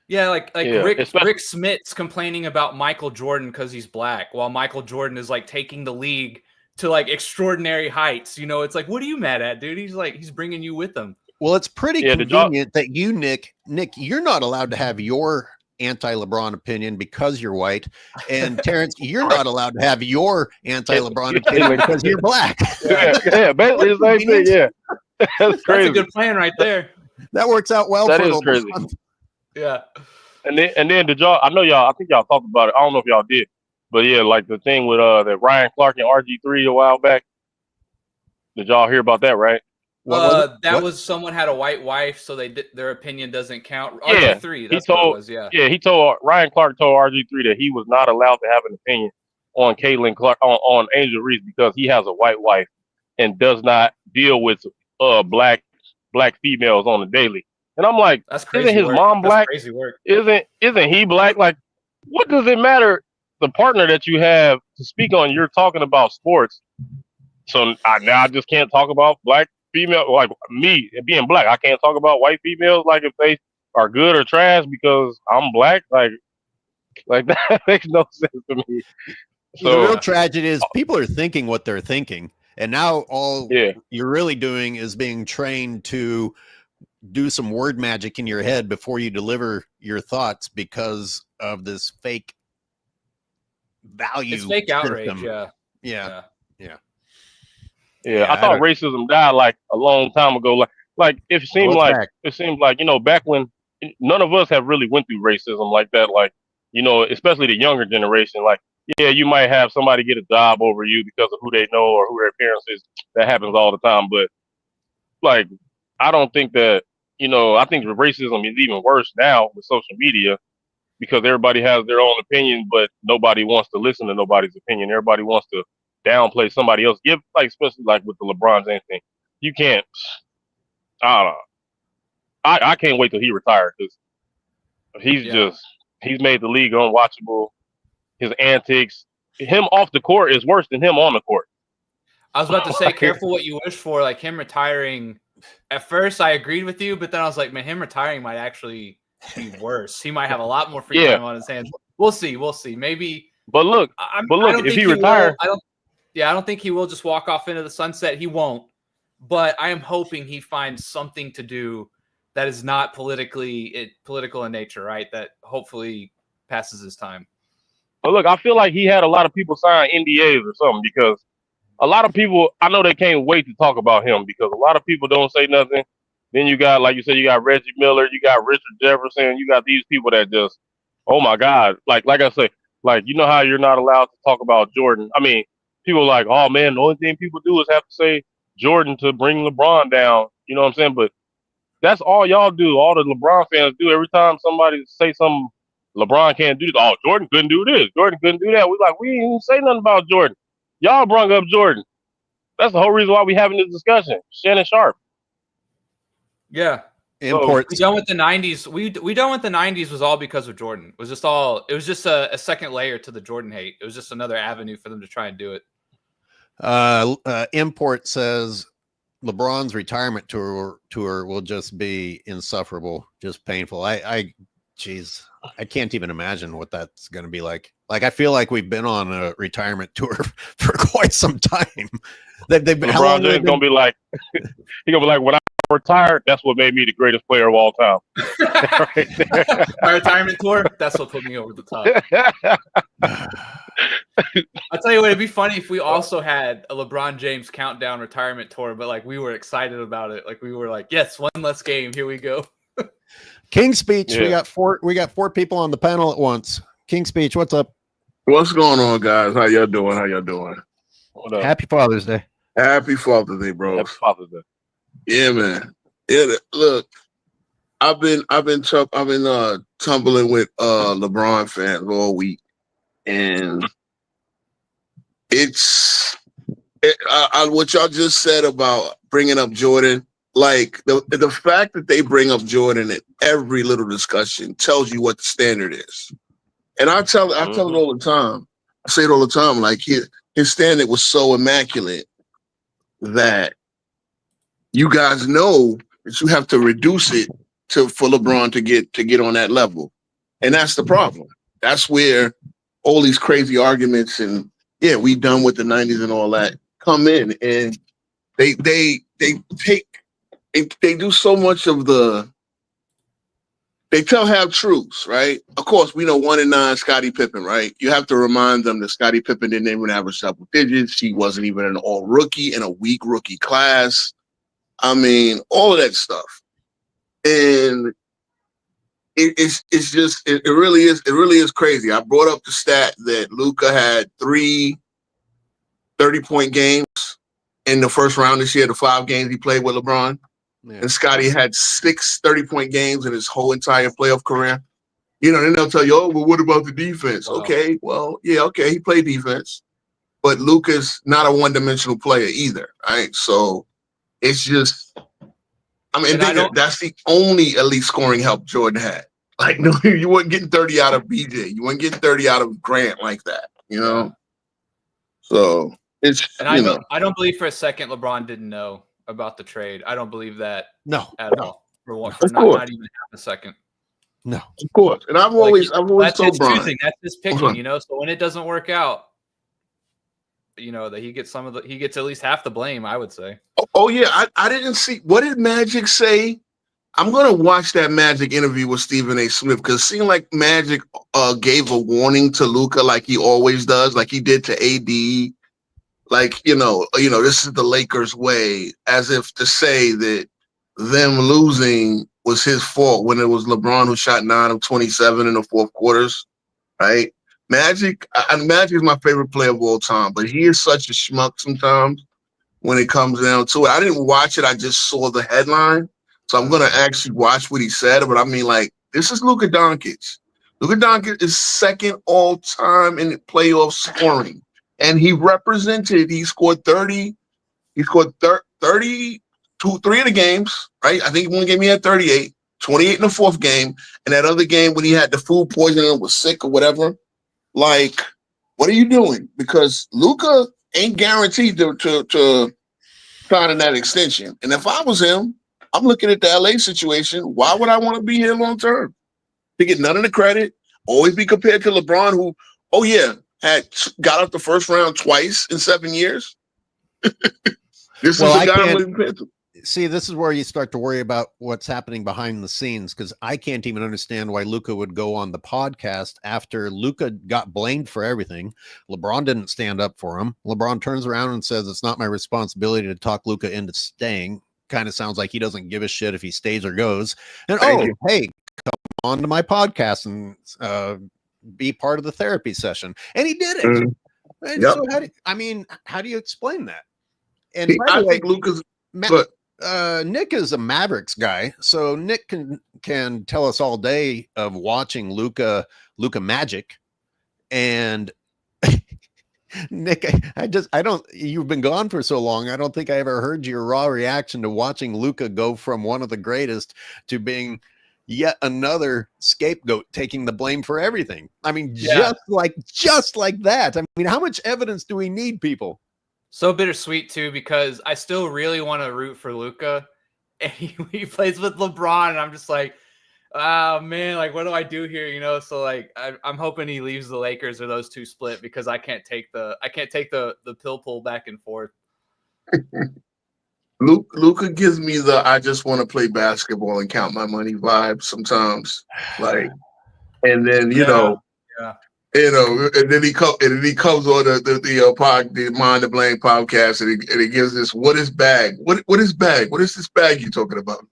Yeah, like Rick Smith's complaining about Michael Jordan because he's black, while Michael Jordan is like taking the league to like extraordinary heights. You know, it's like, what are you mad at, dude? He's bringing you with him. Well, it's pretty convenient that you, Nick, you're not allowed to have your anti-LeBron opinion because you're white, and Terrence, you're not allowed to have your anti-LeBron opinion because you're black. Yeah, basically the same thing. Yeah, that's a good plan right there. That works out well. That for is crazy. Yeah. And then did y'all? I know y'all. I think y'all talked about it. I don't know if y'all did, but yeah, like the thing with that Ryan Clark and RG3 a while back. Did y'all hear about that? Right. That was someone had a white wife, so their opinion doesn't count. RG3, that's what it was. Yeah, he told Ryan Clark told RG3 that he was not allowed to have an opinion on Caitlin Clark on Angel Reese because he has a white wife and does not deal with black females on the daily. And I'm like, that's crazy. Isn't his mom black? That's crazy work. Isn't he black? Like, what does it matter? The partner that you have to speak on, you're talking about sports. So now I just can't talk about black female, like me being black. I can't talk about white females, like if they are good or trash because I'm black. Like that makes no sense to me. So the real tragedy is people are thinking what they're thinking, and now all you're really doing is being trained to do some word magic in your head before you deliver your thoughts because of this fake value. It's fake outrage. Yeah. I thought racism died like a long time ago. Like it seemed like, you know, back when none of us have really went through racism like that. Like, you know, especially the younger generation. Like, yeah, you might have somebody get a job over you because of who they know or who their parents is. That happens all the time. But like, I don't think that, you know, I think racism is even worse now with social media because everybody has their own opinion, but nobody wants to listen to nobody's opinion. Everybody wants to downplay somebody else. Especially like with the LeBron James thing. You can't, I don't know. I can't wait till he retires because he's made the league unwatchable. His antics, him off the court is worse than him on the court. I was about to say, careful what you wish for. Like him retiring, at first I agreed with you, but then I was like, man, him retiring might actually be worse. He might have a lot more free time on his hands. We'll see. Maybe. But look, if he retires, I don't think he will just walk off into the sunset. He won't. But I am hoping he finds something to do that is not political in nature, right? That hopefully passes his time. But look, I feel like he had a lot of people sign NDAs or something because a lot of people, I know they can't wait to talk about him because a lot of people don't say nothing. Then you got, like you said, you got Reggie Miller, you got Richard Jefferson, you got these people that just, oh my God. Like I say, like, you know how you're not allowed to talk about Jordan. I mean, people are like, oh man, the only thing people do is have to say Jordan to bring LeBron down. You know what I'm saying? But that's all y'all do. All the LeBron fans do. Every time somebody say something, LeBron can't do this. Oh, Jordan couldn't do this. Jordan couldn't do that. We didn't even say nothing about Jordan. Y'all brung up Jordan. That's the whole reason why we having this discussion. Shannon Sharp. Yeah. Imports. We done with the 90s. We done with the 90s was all because of Jordan. It was just a second layer to the Jordan hate. It was just another avenue for them to try and do it. Import says LeBron's retirement tour will just be insufferable, just painful. I can't even imagine what that's going to be like. Like, I feel like we've been on a retirement tour for quite some time. They've been. LeBron James gonna be like, he gonna be like, when I retired, that's what made me the greatest player of all time. My retirement tour, that's what put me over the top. I'll tell you what, it'd be funny if we also had a LeBron James countdown retirement tour, but like we were excited about it. Like we were like, yes, one less game. Here we go. King Speech. Yeah. We got four people on the panel at once. King Speech, what's up? What's going on, guys? How y'all doing? Happy Father's Day. Happy Father's Day, bro. Happy Father's Day. Yeah, man. Look, I've been tumbling with LeBron fans all week, and what y'all just said about bringing up Jordan. like the fact that they bring up Jordan in every little discussion tells you what the standard is. And I tell it all the time. I say it all the time. Like his standard was so immaculate that you guys know that you have to reduce it for LeBron to get on that level. And that's the problem. That's where all these crazy arguments and we done with the 90s and all that come in, and they do so much of they tell half truths, right? Of course, we know 1 and 9 Scottie Pippen, right? You have to remind them that Scottie Pippen didn't even average double digits. He wasn't even an all rookie in a weak rookie class. I mean, all of that stuff. And it really is crazy. I brought up the stat that Luka had 3 30-point games in the first round this year, the 5 games he played with LeBron. Yeah. And Scottie had 6 30-point games in his whole entire playoff career. You know, then they'll tell you, oh, well, what about the defense? Wow. Okay, well, yeah, okay, he played defense. But Luka's not a one-dimensional player either, right? So it's just, I mean, that's the only elite scoring help Jordan had. Like, no, you weren't getting 30 out of BJ. You weren't getting 30 out of Grant like that, you know? Yeah. So it's, I don't believe for a second LeBron didn't know about the trade. I don't believe that at all. For not even half a second. No, of course. And I've always that's told his Brian. choosing. That's his picking, you know. So when it doesn't work out, you know, that he gets at least half the blame, I would say. Oh yeah. I didn't see, what did Magic say? I'm gonna watch that Magic interview with Stephen A. Smith, because it seemed like Magic gave a warning to Luka like he always does, like he did to AD. Like, you know, this is the Lakers way, as if to say that them losing was his fault when it was LeBron who shot 9 of 27 in the fourth quarters, right? Magic is my favorite player of all time, but he is such a schmuck sometimes when it comes down to it. I didn't watch it. I just saw the headline. So I'm going to actually watch what he said. But I mean, like, this is Luka Doncic. Luka Doncic is second all time in playoff scoring. And he scored 30. He scored 30, 3 of the games, right? I think one game he had 38, 28 in the fourth game. And that other game when he had the food poisoning and was sick or whatever. Like, what are you doing? Because Luka ain't guaranteed to sign in that extension. And if I was him, I'm looking at the LA situation. Why would I want to be here long term? To get none of the credit, always be compared to LeBron, who, got out the first round twice in 7 years. This is the guy I'm compared to. See, this is where you start to worry about what's happening behind the scenes, because I can't even understand why Luka would go on the podcast after Luka got blamed for everything. LeBron didn't stand up for him. LeBron turns around and says, it's not my responsibility to talk Luka into staying. Kind of sounds like he doesn't give a shit if he stays or goes. And hey, come on to my podcast and be part of the therapy session. And he did it. Mm-hmm. Yep. So how do you explain that? And I think Luka's Nick is a Mavericks guy, so Nick can tell us all day of watching Luka Magic. And Nick, you've been gone for so long. I don't think I ever heard your raw reaction to watching Luka go from one of the greatest to being yet another scapegoat, taking the blame for everything. I mean, just like that. I mean, how much evidence do we need, people? So bittersweet too, because I still really want to root for Luka, and he plays with LeBron, and I'm just like, oh man, like what do I do here? You know, so like I'm hoping he leaves the Lakers or those two split, because I can't take the pill pull back and forth. Luka gives me the I just want to play basketball and count my money vibe sometimes, like, and then and then he comes on the Mind the Blame podcast, and he gives this what is bag? What is bag? What is this bag you talking about?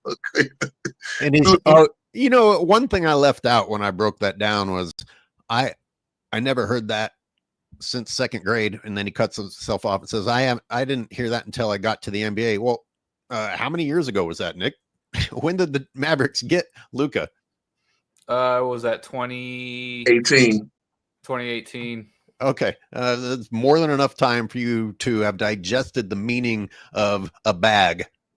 And he's one thing I left out when I broke that down was I never heard that since second grade, and then he cuts himself off and says, I didn't hear that until I got to the NBA. Well, how many years ago was that, Nick? When did the Mavericks get Luka? Was that 2018? 2018. Okay. That's more than enough time for you to have digested the meaning of a bag.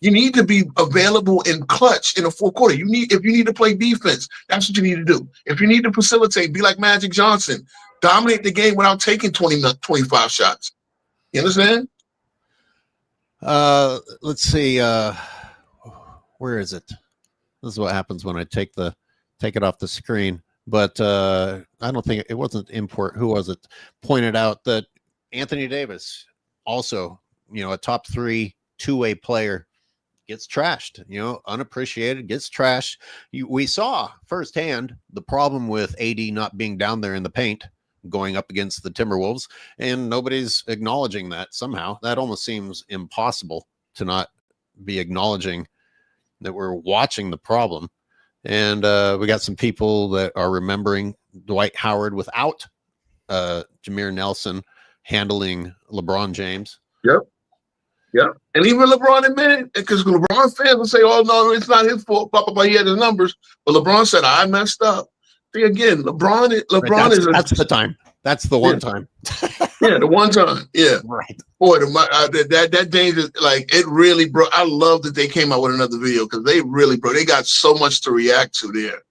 You need to be available in clutch in the fourth quarter. If you need to play defense, that's what you need to do. If you need to facilitate, be like Magic Johnson, dominate the game without taking 25 shots. You understand? Let's see. Where is it? This is what happens when I take it off the screen. But I don't think it wasn't Import. Who was it? Pointed out that Anthony Davis, also, a top 3 two-way player, gets trashed, unappreciated, gets trashed. We saw firsthand the problem with AD not being down there in the paint going up against the Timberwolves, and nobody's acknowledging that somehow. That almost seems impossible to not be acknowledging that we're watching the problem. And we got some people that are remembering Dwight Howard without Jameer Nelson handling LeBron James. Yep. And even LeBron admitted, because LeBron fans will say, "Oh no, it's not his fault." Blah, blah, blah. He had his numbers, but LeBron said, "I messed up." See, again, LeBron right, that's the time. That's the one time. Yeah, the one time. Yeah, right. Boy, that danger, like, it really broke. I love that they came out with another video, because they really broke. They got so much to react to there.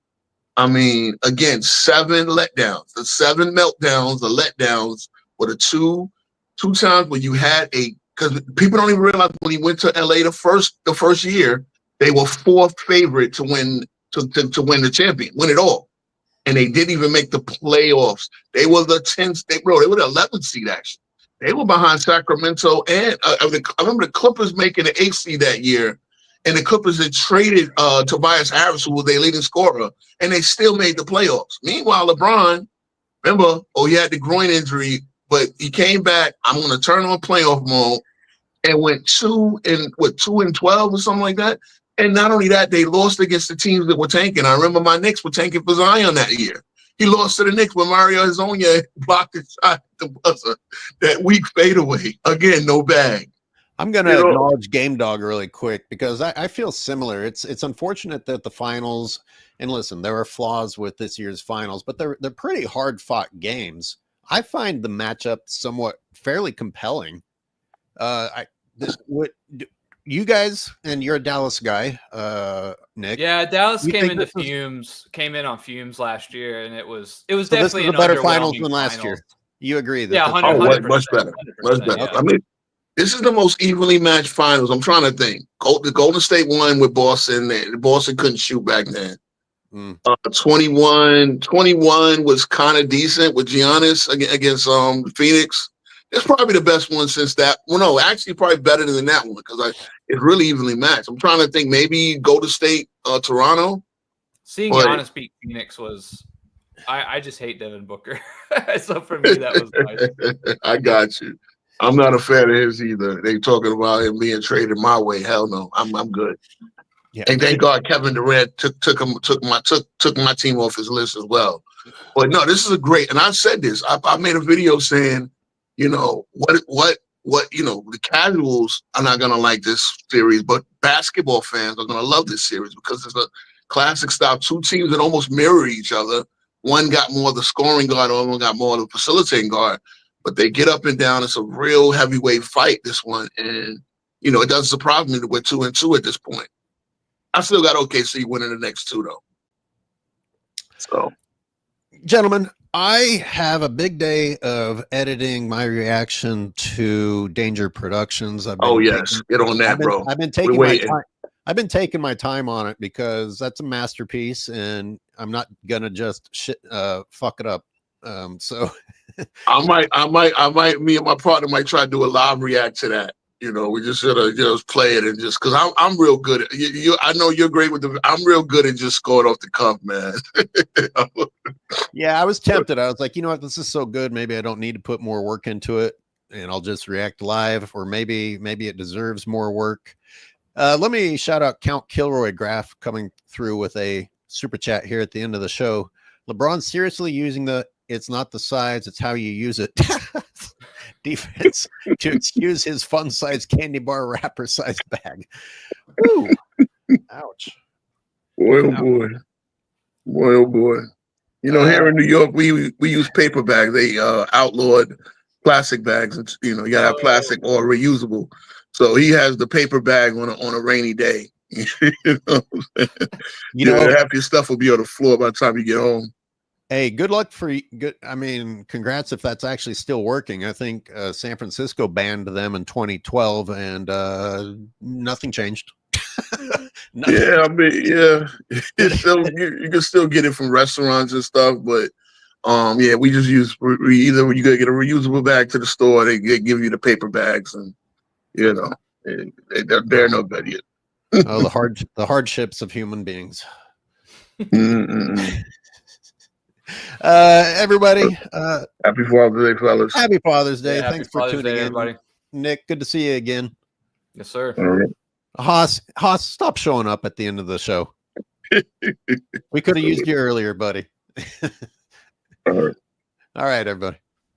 I mean, again, 7 letdowns, the 7 meltdowns, the letdowns were the two times when you had because people don't even realize when he went to LA the first year, they were 4th favorite to win win it all. And they didn't even make the playoffs. They were the 10th. They were the 11th seed, actually. They were behind Sacramento, and I remember the Clippers making the 8th seed that year, and the Clippers had traded Tobias Harris, who was their leading scorer, and they still made the playoffs. Meanwhile, LeBron, remember, he had the groin injury, but he came back. I'm going to turn on playoff mode, and went 2-12 or something like that. And not only that, they lost against the teams that were tanking. I remember my Knicks were tanking for Zion that year. He lost to the Knicks when Mario Hezonja blocked the shot at the buzzer. That weak fadeaway. Again, no bag. I'm going to acknowledge Game Dog really quick, because I feel similar. It's unfortunate that the finals, and listen, there are flaws with this year's finals, but they're pretty hard-fought games. I find the matchup somewhat fairly compelling. You guys, and you're a Dallas guy, Nick. Yeah, Dallas came in on fumes last year, and it was definitely a better finals than last year. You agree? That 100%, much better. Much better. Yeah. I mean, this is the most evenly matched finals. I'm trying to think. The Golden State won with Boston. Boston couldn't shoot back then. 21 was kind of decent with Giannis against Phoenix. It's probably the best one since that. Well, no, actually, probably better than that one, because it's really evenly matched. I'm trying to think. Maybe Golden State, Toronto. Seeing Giannis beat Phoenix was. I just hate Devin Booker, so for me that was nice. I got you. I'm not a fan of his either. They talking about him being traded my way. Hell no, I'm good. Yeah. And thank God Kevin Durant took my team off his list as well. But no, this is a great. And I said this. I made a video saying, the casuals are not gonna like this series, but basketball fans are gonna love this series, because it's a classic style. 2 teams that almost mirror each other. One got more of the scoring guard, one got more of the facilitating guard. But they get up and down. It's a real heavyweight fight, this one. And, it doesn't surprise me that we're 2-2 at this point. I still got OKC winning the next 2, though. So, gentlemen, I have a big day of editing my reaction to Danger Productions. Get on that, bro. I've been taking my time. I've been taking my time on it, because that's a masterpiece, and I'm not gonna just fuck it up. So I might. Me and my partner might try to do a live react to that. We just should have just play it, and just because I'm real good. I know you're great with I'm real good at just scoring off the cuff, man. Yeah, I was tempted. I was like, you know what, this is so good. Maybe I don't need to put more work into it, and I'll just react live, or maybe it deserves more work. Let me shout out Count Kilroy Graph coming through with a super chat here at the end of the show. LeBron seriously using it's not the size, it's how you use it. Defense to excuse his fun size candy bar wrapper size bag. Ooh. Ouch. Boy, oh boy. Here in New York, we use paper bags. They outlawed plastic bags. You gotta have plastic or reusable. So he has the paper bag on a rainy day. You know, what I'm saying? You know, half your stuff will be on the floor by the time you get home. hey, good luck for good. I mean, congrats if that's actually still working. I think San Francisco banned them in 2012, and nothing changed. Nothing. Yeah, I mean, yeah, it's still you can still get it from restaurants and stuff, but yeah, we just use either you gotta get a reusable bag to the store, they give you the paper bags, and you know they're no good yet. Oh, the hardships of human beings. Everybody, Happy Father's Day, fellas. happy Father's Day. Yeah, Thanks happy for Father's tuning Day, in, everybody. Nick. Good to see you again. Yes, sir. All right. Haas, stop showing up at the end of the show. We could have used you earlier, buddy. All right. All right, everybody.